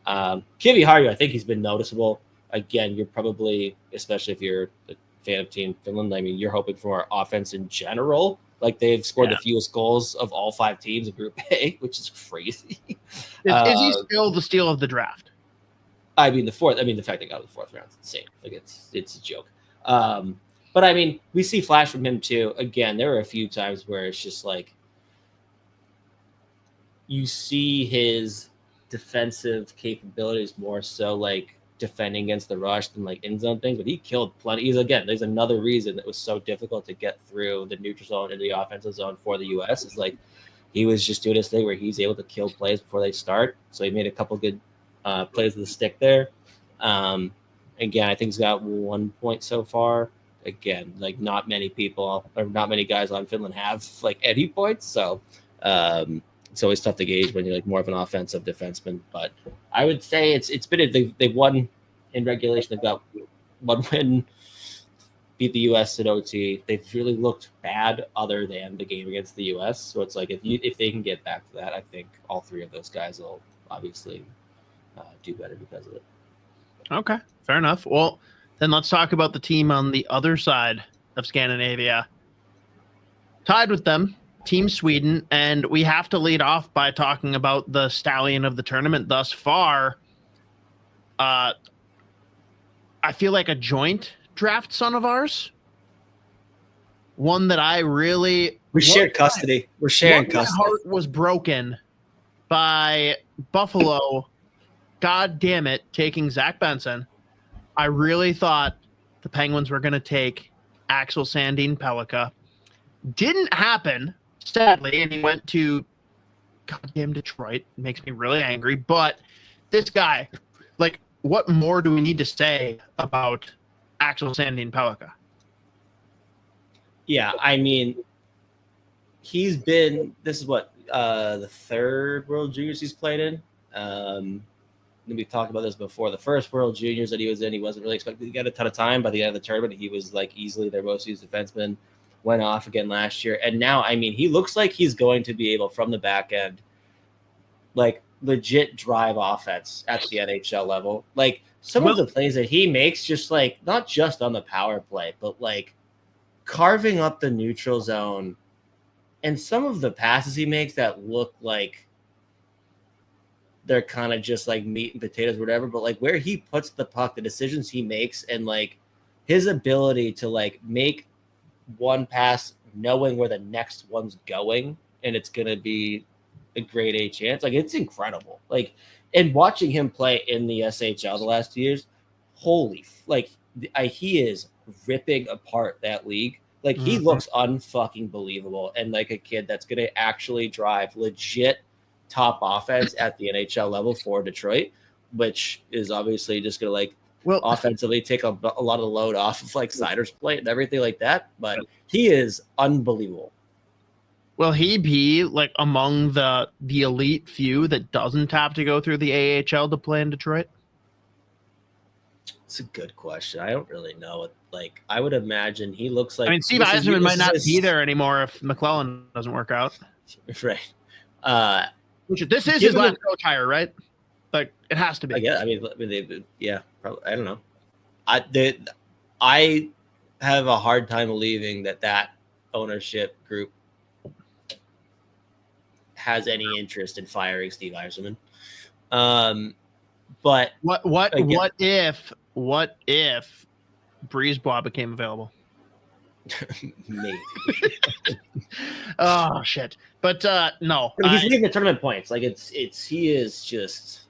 Kivi Harju, I think he's been noticeable. Again, you're probably, especially if you're a fan of Team Finland, I mean, you're hoping for more offense in general. Like they've scored the fewest goals of all 5 teams in Group A, which is crazy. Is he still the steal of the draft? I mean, the fact they got the 4th round is insane. Like it's a joke. But I mean, we see flash from him too. Again, there are a few times where it's just like you see his defensive capabilities more so like defending against the rush than like in zone things. But he killed plenty. There's another reason that was so difficult to get through the neutral zone into the offensive zone for the US is like he was just doing his thing where he's able to kill plays before they start. So he made a couple good plays with the stick there. Again, I think he's got 1 point so far. Again, like not many guys on Finland have like any points. So it's always tough to gauge when you're like more of an offensive defenseman. But I would say it's been they've won in regulation. They've got 1 win, beat the US at OT. They've really looked bad other than the game against the US. So it's like if they can get back to that, I think all 3 of those guys will obviously do better because of it. Okay, fair enough. Well, then let's talk about the team on the other side of Scandinavia. Tied with them, Team Sweden, and we have to lead off by talking about the stallion of the tournament thus far. I feel like a joint draft son of ours. One that I really... We shared custody. We're sharing custody. My heart was broken by Buffalo, God damn it, taking Zach Benson. I really thought the Penguins were going to take Axel Sandin-Pellikka. Didn't happen, sadly, and he went to goddamn Detroit. It makes me really angry. But this guy, like, what more do we need to say about Axel Sandin-Pellikka? Yeah, I mean, he's been. This is what the third World Juniors he's played in. We talked about this before. The first World Juniors that he was in, he wasn't really expected to get a ton of time. By the end of the tournament, he was like easily their most used defenseman. Went off again last year, and now, I mean, he looks like he's going to be able, from the back end, like legit drive offense at the NHL level. Like some of the plays that he makes, just like not just on the power play, but like carving up the neutral zone, and some of the passes he makes that look like they're kind of just like meat and potatoes, or whatever. But like where he puts the puck, the decisions he makes, and like his ability to like make one pass knowing where the next one's going, and it's gonna be a grade A chance. Like it's incredible. Like, and watching him play in the SHL the last 2 years, holy, like he is ripping apart that league. Like he looks unfucking believable, and like a kid that's gonna actually drive legit top offense at the NHL level for Detroit, which is obviously just gonna like offensively take a lot of the load off of like Seider's plate and everything like that. But he is unbelievable. Will he be like among the elite few that doesn't have to go through the AHL to play in Detroit? It's a good question. I don't really know. Like I would imagine he looks like. I mean, Steve Yzerman might not be there anymore if McClellan doesn't work out. Right. This is his last coach hire, right? Like it has to be. I mean, yeah, probably. I don't know. I have a hard time believing that ownership group has any interest in firing Steve Yzerman. But what if Brisebois became available? Maybe. Oh shit! But no, but he's leading the tournament points. Like he is just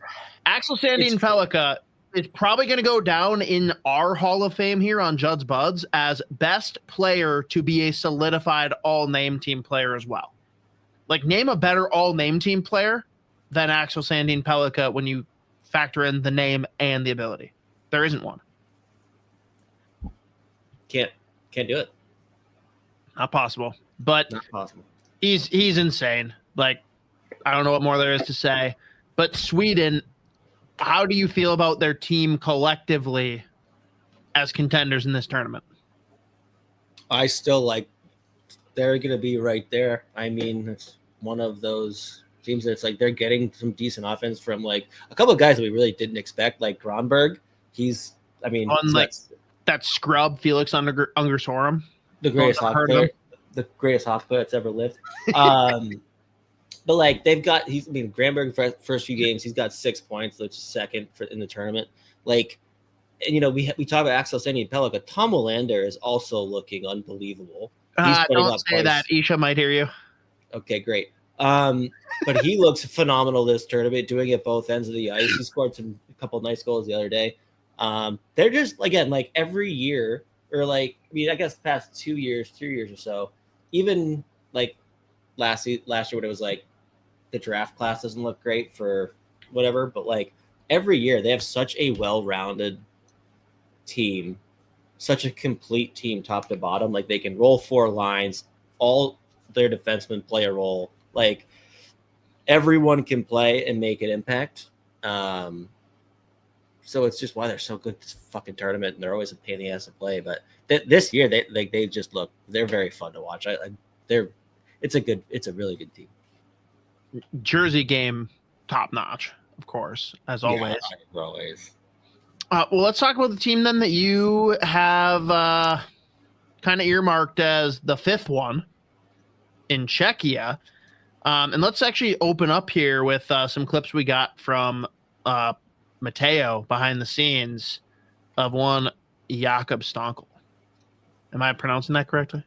Axel Sandin Pellikka is probably going to go down in our Hall of Fame here on JuddzBudz as best player to be a solidified all-name team player as well. Like name a better all-name team player than Axel Sandin Pellikka when you factor in the name and the ability. There isn't one. Can't do it. Not possible. But not possible. He's insane. Like I don't know what more there is to say. But Sweden, how do you feel about their team collectively as contenders in this tournament? I still like they're going to be right there. I mean, it's one of those teams that's like they're getting some decent offense from like a couple of guys that we really didn't expect, like Gronberg. He's like that scrub Felix Ungersorum. The greatest hockey player that's ever lived. But like Granberg first few games, he's got 6 points, which is second in the tournament. Like, and we talk about Axel Sandin Pellikka. Tom Willander is also looking unbelievable. Don't say that. Isha might hear you. Okay, great. But he looks phenomenal this tournament, doing it both ends of the ice. He scored a couple nice goals the other day. They're just again like every year. Or like, I mean, I guess the past 2 years, 3 years or so, even like last year when it was like the draft class doesn't look great for whatever, but like every year they have such a well-rounded team, such a complete team top to bottom. Like they can roll 4 lines, all their defensemen play a role. Like everyone can play and make an impact. So it's just why they're so good this fucking tournament, and they're always a pain in the ass to play. But this year, they just they're very fun to watch. It's a really good team. Jersey game, top notch, of course, as always. Yeah, always. Well, let's talk about the team then that you have kind of earmarked as the 5th one in Czechia. And let's actually open up here with some clips we got from Mateo behind the scenes of one Jakob Stonkel. Am I pronouncing that correctly?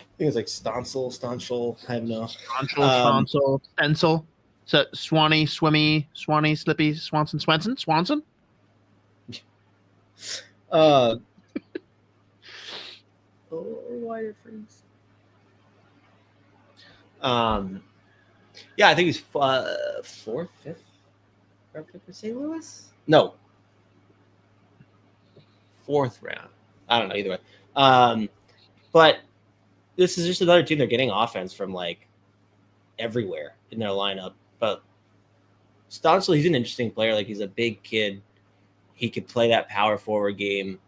I think it's like Stonsel. I have no. Stonsel, Stencil. So Swanee, Swimmy, Swanee, Slippy, Swanson. Why difference? Yeah, I think he's 4th, 5th. For St. Louis? No. 4th round. I don't know either way. But this is just another team. They're getting offense from like everywhere in their lineup. But Stonsel, he's an interesting player. Like he's a big kid. He could play that power forward game.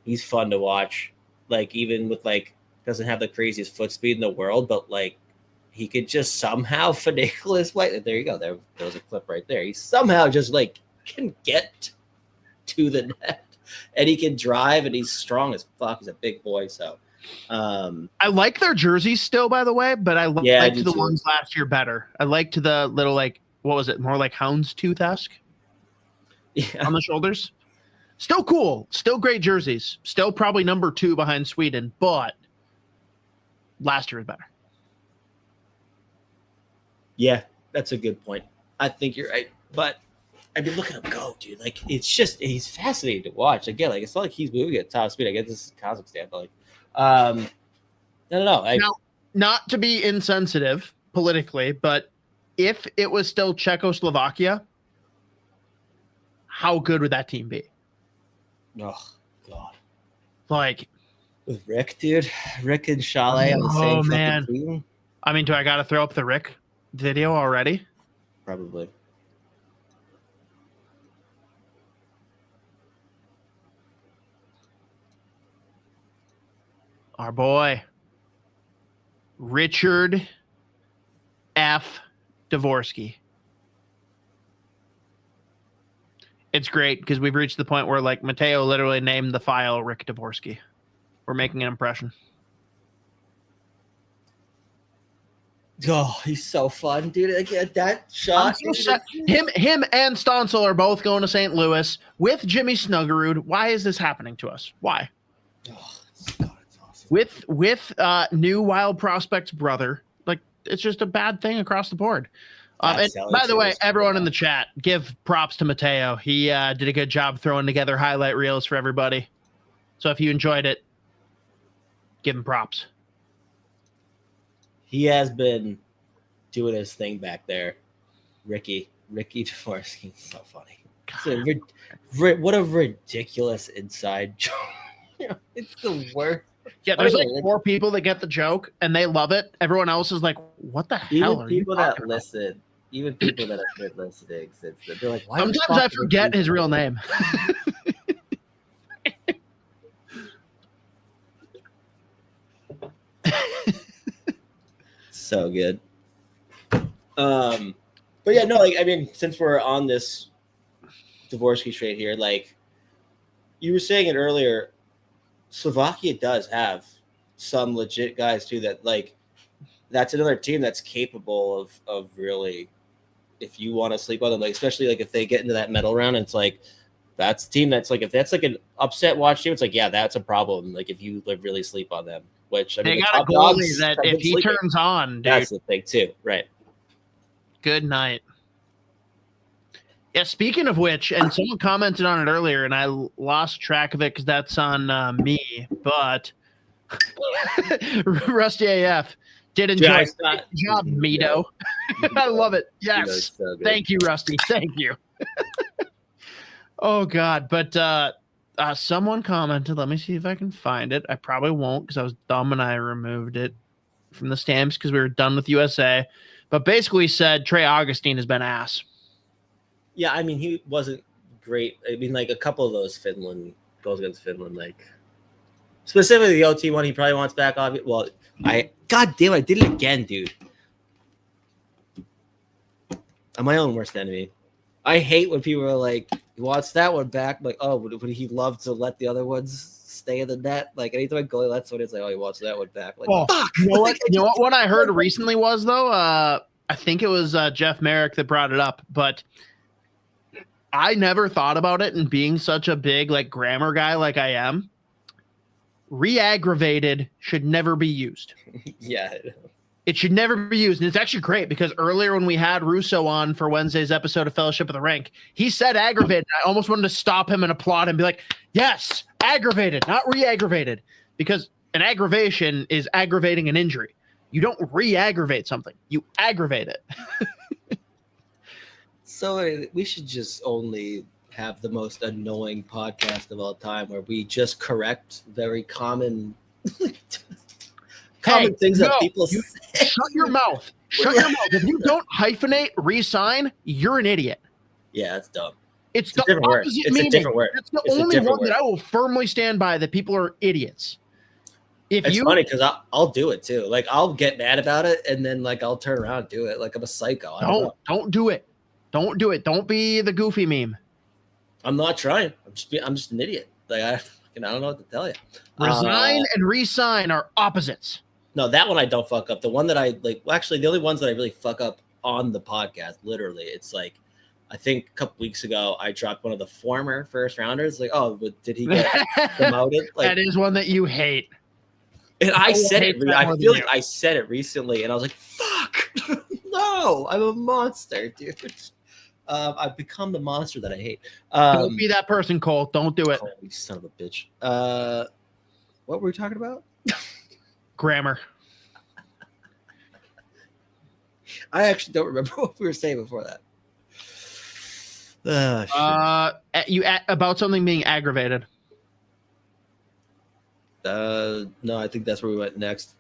He's fun to watch. Like even with like doesn't have the craziest foot speed in the world, but like he could just somehow finagle his way. There you go. There was a clip right there. He somehow just like can get to the net, and he can drive, and he's strong as fuck. He's a big boy. So I like their jerseys still, by the way, but I liked the ones last year better. I liked the little like what was it? More like houndstooth-esque on the shoulders. Still cool. Still great jerseys. Still probably number 2 behind Sweden, but last year was better. Yeah, that's a good point. I think you're right. But I mean, look at him go, dude. Like, it's just, he's fascinating to watch. Again, like, it's not like he's moving at top speed. I guess this is Kazakhstan, but like, I don't know. Now, not to be insensitive politically, but if it was still Czechoslovakia, how good would that team be? Oh, God. Like, with Rick, dude. Rick and Chalet on the same fucking team. I mean, do I got to throw up the Rick video already? Probably. Our boy, Richard F. Dvorsky. It's great because we've reached the point where, like, Mateo literally named the file Rick Dvorsky. We're making an impression. Oh, he's so fun, dude. Like, that shot. Him and Stonsel are both going to St. Louis with Jimmy Snuggerud. Why is this happening to us? Why? Oh, God, it's awesome. With new Wild Prospects brother. Like, it's just a bad thing across the board. And by the way, everyone in the chat, give props to Mateo. He did a good job throwing together highlight reels for everybody. So if you enjoyed it, give him props. He has been doing his thing back there. Ricky Dvorsky. So funny. So, what a ridiculous inside joke. It's the worst. Yeah, there's like 4 people that get the joke and they love it. Everyone else is like, what the hell are you talking about? Even people that have been listening, they're like, why sometimes I forget his real name. So good. But yeah, no, like, I mean, since we're on this Dvorsky trade here, like you were saying it earlier, Slovakia does have some legit guys too that, like, that's another team that's capable of really, if you want to sleep on them, like, especially like if they get into that medal round, and it's like, that's a team that's like, if that's like an upset watch team, it's like, yeah, that's a problem. Like if you really sleep on them, which I mean, they got a goalie that if he turns on, dude, that's the thing too, right? Good night. Yeah, speaking of which, and someone commented on it earlier, and I lost track of it because that's on me, but Rusty AF did enjoy it. Good job, Mito. I love it. Yes. So thank you, Rusty. Thank you. Oh, God. But someone commented. Let me see if I can find it. I probably won't because I was dumb and I removed it from the stamps because we were done with USA. But basically said Trey Augustine has been ass. Yeah, I mean, he wasn't great. I mean, like, a couple of those Finland goals against Finland, like, specifically the OT one, he probably wants back off it. Well, God damn, I did it again, dude. I'm my own worst enemy. I hate when people are like, he wants that one back. I'm like, oh, would he love to let the other ones stay in the net? Like, anytime a goalie lets one, it's like, oh, he wants that one back. Like, fuck. You know what? You know what I heard recently was, though? I think it was Jeff Marek that brought it up, but I never thought about it, and being such a big, like, grammar guy like I am, re-aggravated should never be used. Yeah. It should never be used. And it's actually great because earlier when we had Russo on for Wednesday's episode of Fellowship of the Rank, he said aggravated. I almost wanted to stop him and applaud and be like, yes, aggravated, not re-aggravated. Because an aggravation is aggravating an injury. You don't re-aggravate something. You aggravate it. So we should just only have the most annoying podcast of all time where we just correct very common common things that people say. Shut your mouth. Shut your mouth. If you don't hyphenate re-sign, you're an idiot. Yeah, that's dumb. It's the different word. opposite It's meaning. a different word. That's the It's a only different one that word. I will firmly stand by, that people are idiots. It's funny because I'll do it too. Like, I'll get mad about it, and then like I'll turn around and do it. Like, I'm a psycho. I don't know. Don't do it. Don't do it. Don't be the goofy meme. I'm not trying. I'm just an idiot. Like, I don't know what to tell you. Resign and re-sign are opposites. No, that one I don't fuck up. The one that I like, well, actually, the only ones that I really fuck up on the podcast, literally, it's like, I think a couple weeks ago, I dropped one of the former first rounders. Like, oh, but did he get promoted? Like, that is one that you hate. And I said it. I feel like you. I said it recently, and I was like, "Fuck, no, I'm a monster, dude. I've become the monster that I hate." Don't be that person, Cole. Don't do it. Oh, you son of a bitch. What were we talking about? Grammar. I actually don't remember what we were saying before that. About something being aggravated. No, I think that's where we went next.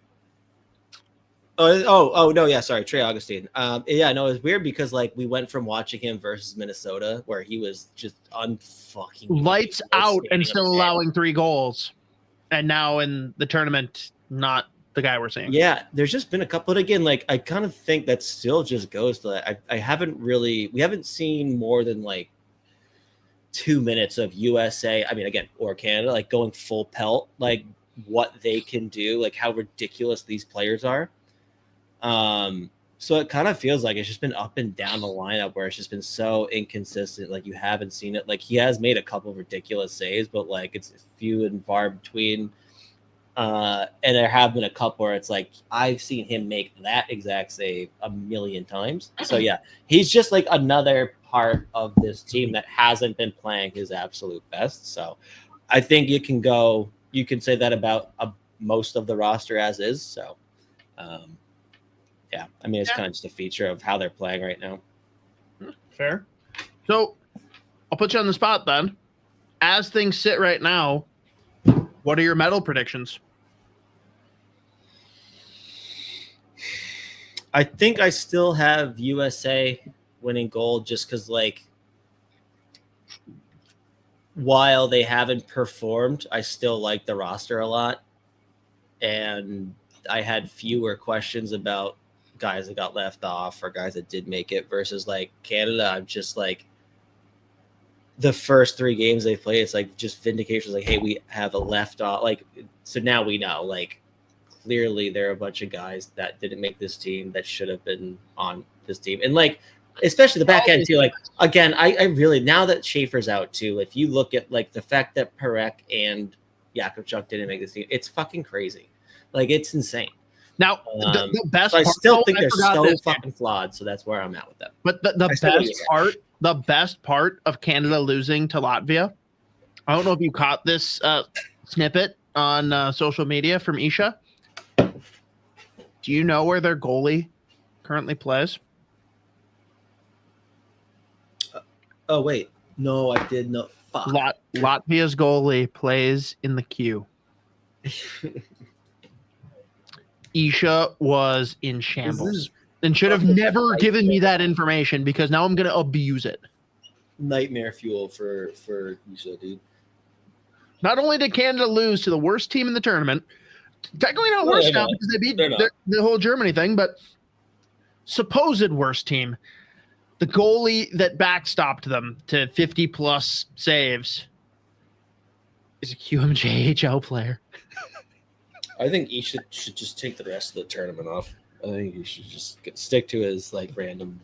Oh no, yeah, sorry, Trey Augustine. Yeah, no, it was weird because like we went from watching him versus Minnesota, where he was just unfucking lights out and still allowing 3 goals, and now in the tournament, not the guy we're seeing. Yeah, there's just been a couple. But again, like I kind of think that still just goes to that. We haven't seen more than like 2 minutes of USA. I mean, again, or Canada, like going full pelt, like what they can do, like how ridiculous these players are. So it kind of feels like it's just been up and down the lineup where it's just been so inconsistent. Like you haven't seen it. Like he has made a couple of ridiculous saves, but like it's few and far between. And there have been a couple where it's like I've seen him make that exact save a million times. So yeah, he's just like another part of this team that hasn't been playing his absolute best. So I think you can say that about most of the roster as is. So yeah, I mean, it's kind of just a feature of how they're playing right now. Fair. So I'll put you on the spot then. As things sit right now, what are your medal predictions? I think I still have USA winning gold just because, like, while they haven't performed, I still like the roster a lot. And I had fewer questions about guys that got left off or guys that did make it versus, like, Canada. I'm just, like, the first 3 games they played, it's, like, just vindication. Like, hey, we have a left off. Like, so now we know, like, clearly there are a bunch of guys that didn't make this team that should have been on this team. And, like, especially the back end, too. Like, again, I really, now that Schaefer's out, too, if you look at, like, the fact that Marek and Yakemchuk didn't make this team, it's fucking crazy. Like, it's insane. Now, the best so I part, still think they're so fucking flawed, so that's where I'm at with them. But the best part of Canada losing to Latvia, I don't know if you caught this snippet on social media from Isha. Do you know where their goalie currently plays? Oh, wait. No, I did not. Fuck. Latvia's goalie plays in the queue. Isha was in shambles and should have never given me that information because now I'm going to abuse it. Nightmare fuel for Isha, dude. Not only did Canada lose to the worst team in the tournament, technically not worse now because they beat the whole Germany thing, but supposed worst team. The goalie that backstopped them to 50-plus saves is a QMJHL player. I think he should just take the rest of the tournament off. I think he should just stick to his like random.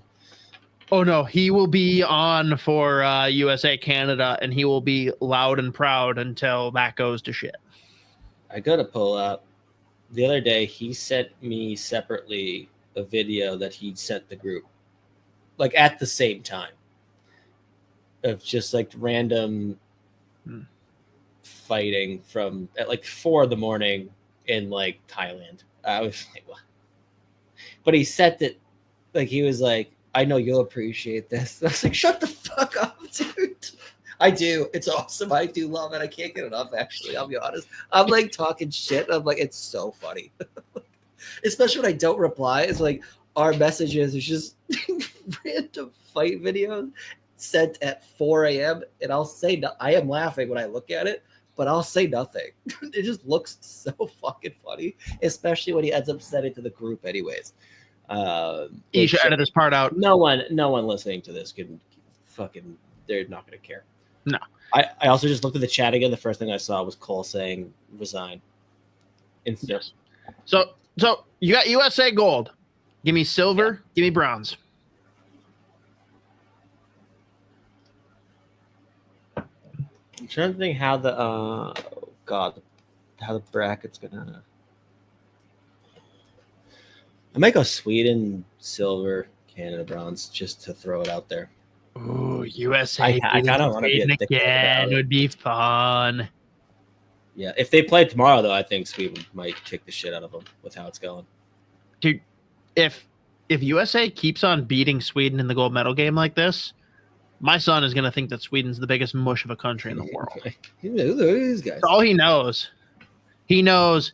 Oh no, he will be on for USA Canada, and he will be loud and proud until that goes to shit. I gotta pull up. The other day, he sent me separately a video that he sent the group, like at the same time, of just like random fighting from at like 4 a.m. in like Thailand. I was like, what? But he said that, like, he was like, I know you'll appreciate this. I was like, shut the fuck up, dude. I do. It's awesome. I do love it. I can't get enough, actually. I'll be honest. I'm like talking shit. I'm like, it's so funny. especially when I don't reply. It's like our messages is just random fight videos sent at 4 a.m. and I'll say I am laughing when I look at it, but I'll say nothing. It just looks so fucking funny, especially when he ends up sending it to the group anyways. You should edit this part out. No one listening to this can fucking, they're not going to care. No. I also just looked at the chat again. The first thing I saw was Cole saying resign. Yes. So you got USA gold. Give me silver. Yeah. Give me bronze. I'm trying to think how the how the bracket's gonna. I might go Sweden silver, Canada bronze, just to throw it out there. Ooh, USA. I kind of want to be a dick again. It would be fun. Yeah, if they play tomorrow, though, I think Sweden might kick the shit out of them with how it's going. Dude, if USA keeps on beating Sweden in the gold medal game like this, my son is going to think that Sweden's the biggest mush of a country in the world. Who are these guys? That's all he knows. He knows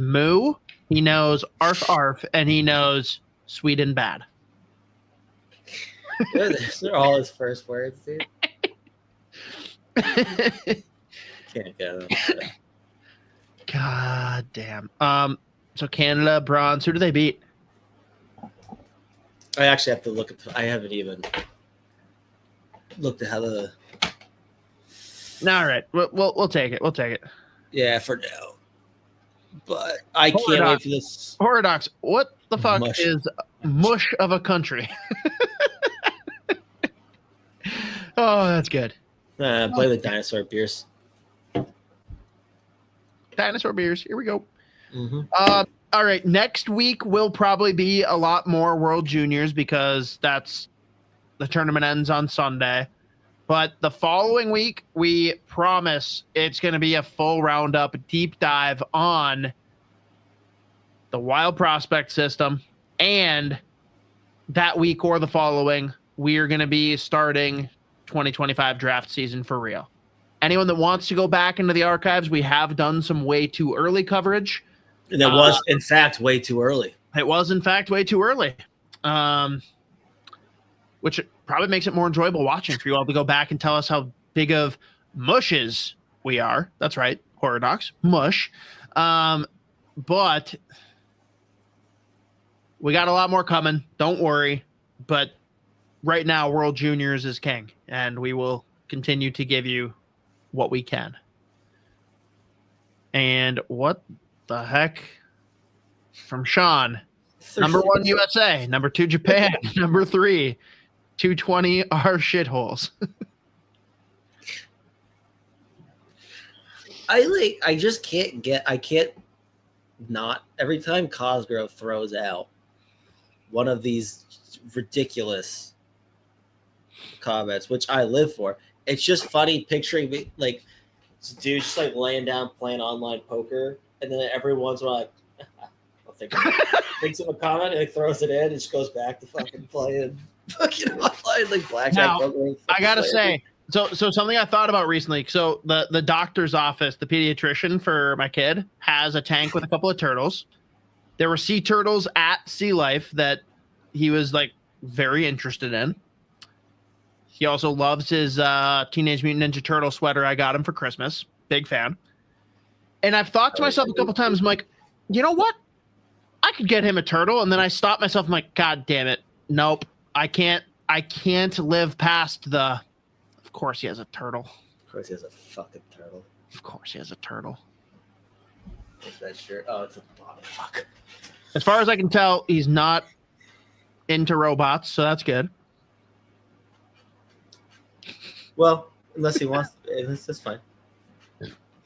moo, he knows arf arf, and he knows Sweden bad. They're all his first words, dude. Can't get them. God damn. So Canada bronze. Who do they beat? I actually have to look at. I haven't even looked at how the. All right, we'll take it. We'll take it. Yeah, for now. But I can't wait for this. Paradox. What the fuck is mush of a country? Oh, that's good. Play the dinosaur beers. Dinosaur beers. Here we go. Mm-hmm. All right. Next week will probably be a lot more World Juniors because that's the tournament ends on Sunday. But the following week, we promise it's going to be a full roundup, deep dive on the Wild Prospect system. And that week or the following, we are going to be starting 2025 draft season for real. Anyone that wants to go back into the archives, we have done some way too early coverage. And it was, in fact, way too early. It was, in fact, way too early. Which probably makes it more enjoyable watching for you all to go back and tell us how big of mushes we are. That's right, Paradox, mush. But we got a lot more coming. Don't worry. But right now, World Juniors is king, and we will continue to give you what we can. And what the heck? From Sean, number 1 USA, number 2 Japan, number 3 220 are shitholes. I just can't not every time Cosgrove throws out one of these ridiculous comments, which I live for. It's just funny picturing me like dude just like laying down playing online poker, and then every once in a while, I'll thinks of a comment and throws it in and just goes back to fucking playing fucking online like blackjack poker. I gotta say, so something I thought about recently. So the doctor's office, the pediatrician for my kid, has a tank with a couple of turtles. There were sea turtles at Sea Life that he was like very interested in. He also loves his Teenage Mutant Ninja Turtle sweater I got him for Christmas. Big fan. And I've thought to myself a couple times, I'm like, you know what? I could get him a turtle. And then I stopped myself. I'm like, God damn it. Nope. I can't live past the, of course he has a turtle. Of course he has a fucking turtle. Of course he has a turtle. What's that shirt? Oh, it's a bottom. Fuck. As far as I can tell, he's not into robots, so that's good. Well, unless he wants, that's fine.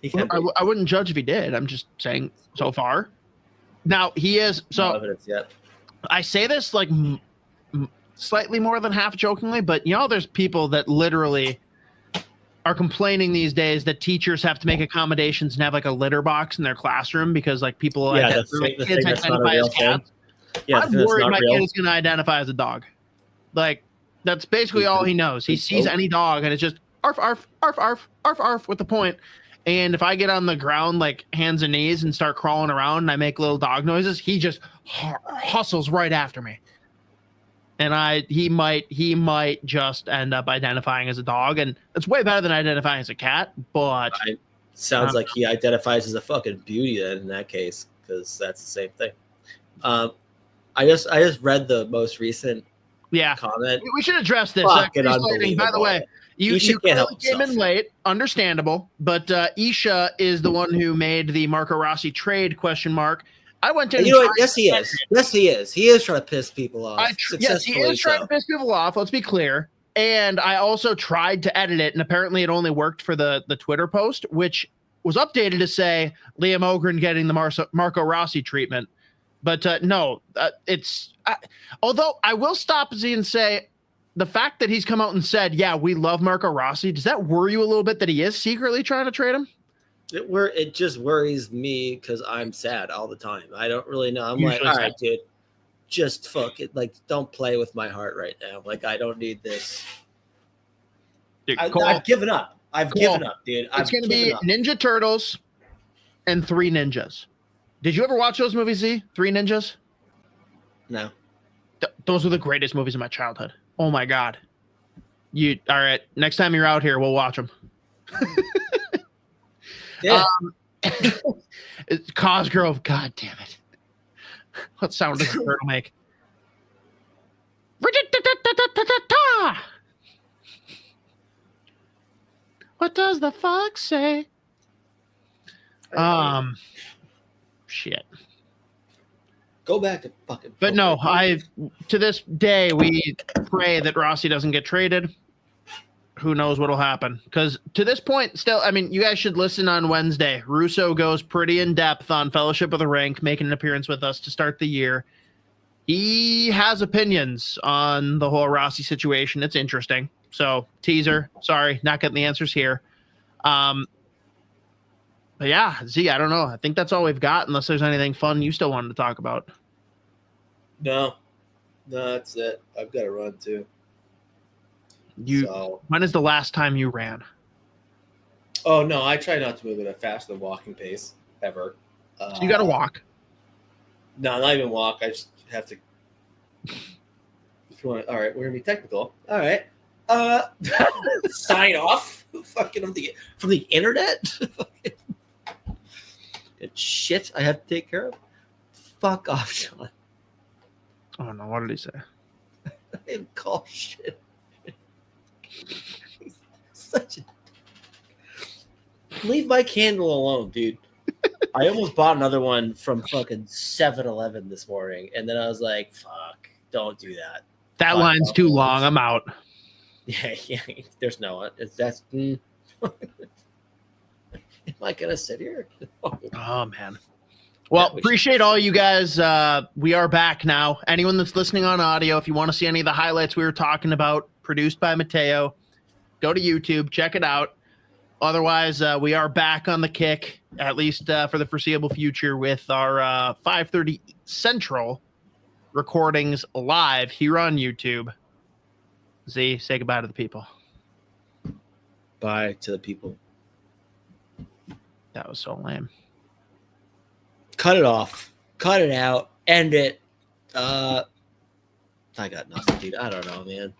He can. I wouldn't judge if he did. I'm just saying so far. Now he is. So no evidence yet. I say this like slightly more than half jokingly, but you know, there's people that literally are complaining these days that teachers have to make accommodations and have like a litter box in their classroom because like people kids identify as cats. Yeah, I'm worried my kid is going to identify as a dog. Like that's basically all he knows. He sees any dog and it's just arf arf arf arf arf arf with the point. And if I get on the ground like hands and knees and start crawling around and I make little dog noises, he just hustles right after me. And he might just end up identifying as a dog, and it's way better than identifying as a cat. But sounds like he identifies as a fucking beauty then in that case, because that's the same thing. I just read the most recent comment. We should address this. Fucking By unbelievable. the way, you came in late, understandable, but Isha is the one who made the Marco Rossi trade ? I went in. You know what? Yes, he is. Yes, he is. He is trying to piss people off. Yes, he is trying to piss people off. Let's be clear. And I also tried to edit it, and apparently it only worked for the Twitter post, which was updated to say Liam Ohgren getting the Marco Rossi treatment. But no, although I will stop Z and say, the fact that he's come out and said, yeah, we love Marco Rossi, does that worry you a little bit that he is secretly trying to trade him? It just worries me because I'm sad all the time. I don't really know. I'm Usually like, all right, dude, just fuck it. Like, don't play with my heart right now. Like, I don't need this. Dude, I've given up. I've given up, dude. It's going to be Ninja Turtles and Three Ninjas. Did you ever watch those movies, Z? Three Ninjas? No. Those were the greatest movies of my childhood. Oh my God. All right. Next time you're out here, we'll watch them. Yeah. It's Cosgrove. God damn it. What sound does the turtle make? What does the fox say? Shit. Go back to fucking. But no, to this day we pray that Rossi doesn't get traded. Who knows what'll happen? Because to this point, still, I mean, you guys should listen on Wednesday. Russo goes pretty in depth on Fellowship of the Rink, making an appearance with us to start the year. He has opinions on the whole Rossi situation. It's interesting. So teaser. Sorry, not getting the answers here. But yeah, Z, I don't know. I think that's all we've got, unless there's anything fun you still wanted to talk about. No, that's it. I've got to run too. When is the last time you ran? Oh no, I try not to move at a faster than walking pace ever. So you got to walk. No, not even walk. I just have to. If you want, all right, we're gonna be technical. All right. Sign off. Fucking from the internet. It's shit I have to take care of. Fuck off, Sean. Oh no, what did he say? I didn't call shit. Such a. Leave my candle alone, dude. I almost bought another one from fucking 7-Eleven this morning, and then I was like, fuck, don't do that. That line's too long. I'm out. Yeah, there's no one. That's. Am I gonna sit here? Oh man. Well, appreciate all you guys. We are back now. Anyone that's listening on audio, if you want to see any of the highlights we were talking about, produced by Mateo, go to YouTube, check it out. Otherwise, we are back on the kick, at least for the foreseeable future, with our 5:30 Central recordings live here on YouTube. Z, say goodbye to the people. Bye to the people. That was so lame. Cut it off. Cut it out. End it. I got nothing, dude. I don't know, man.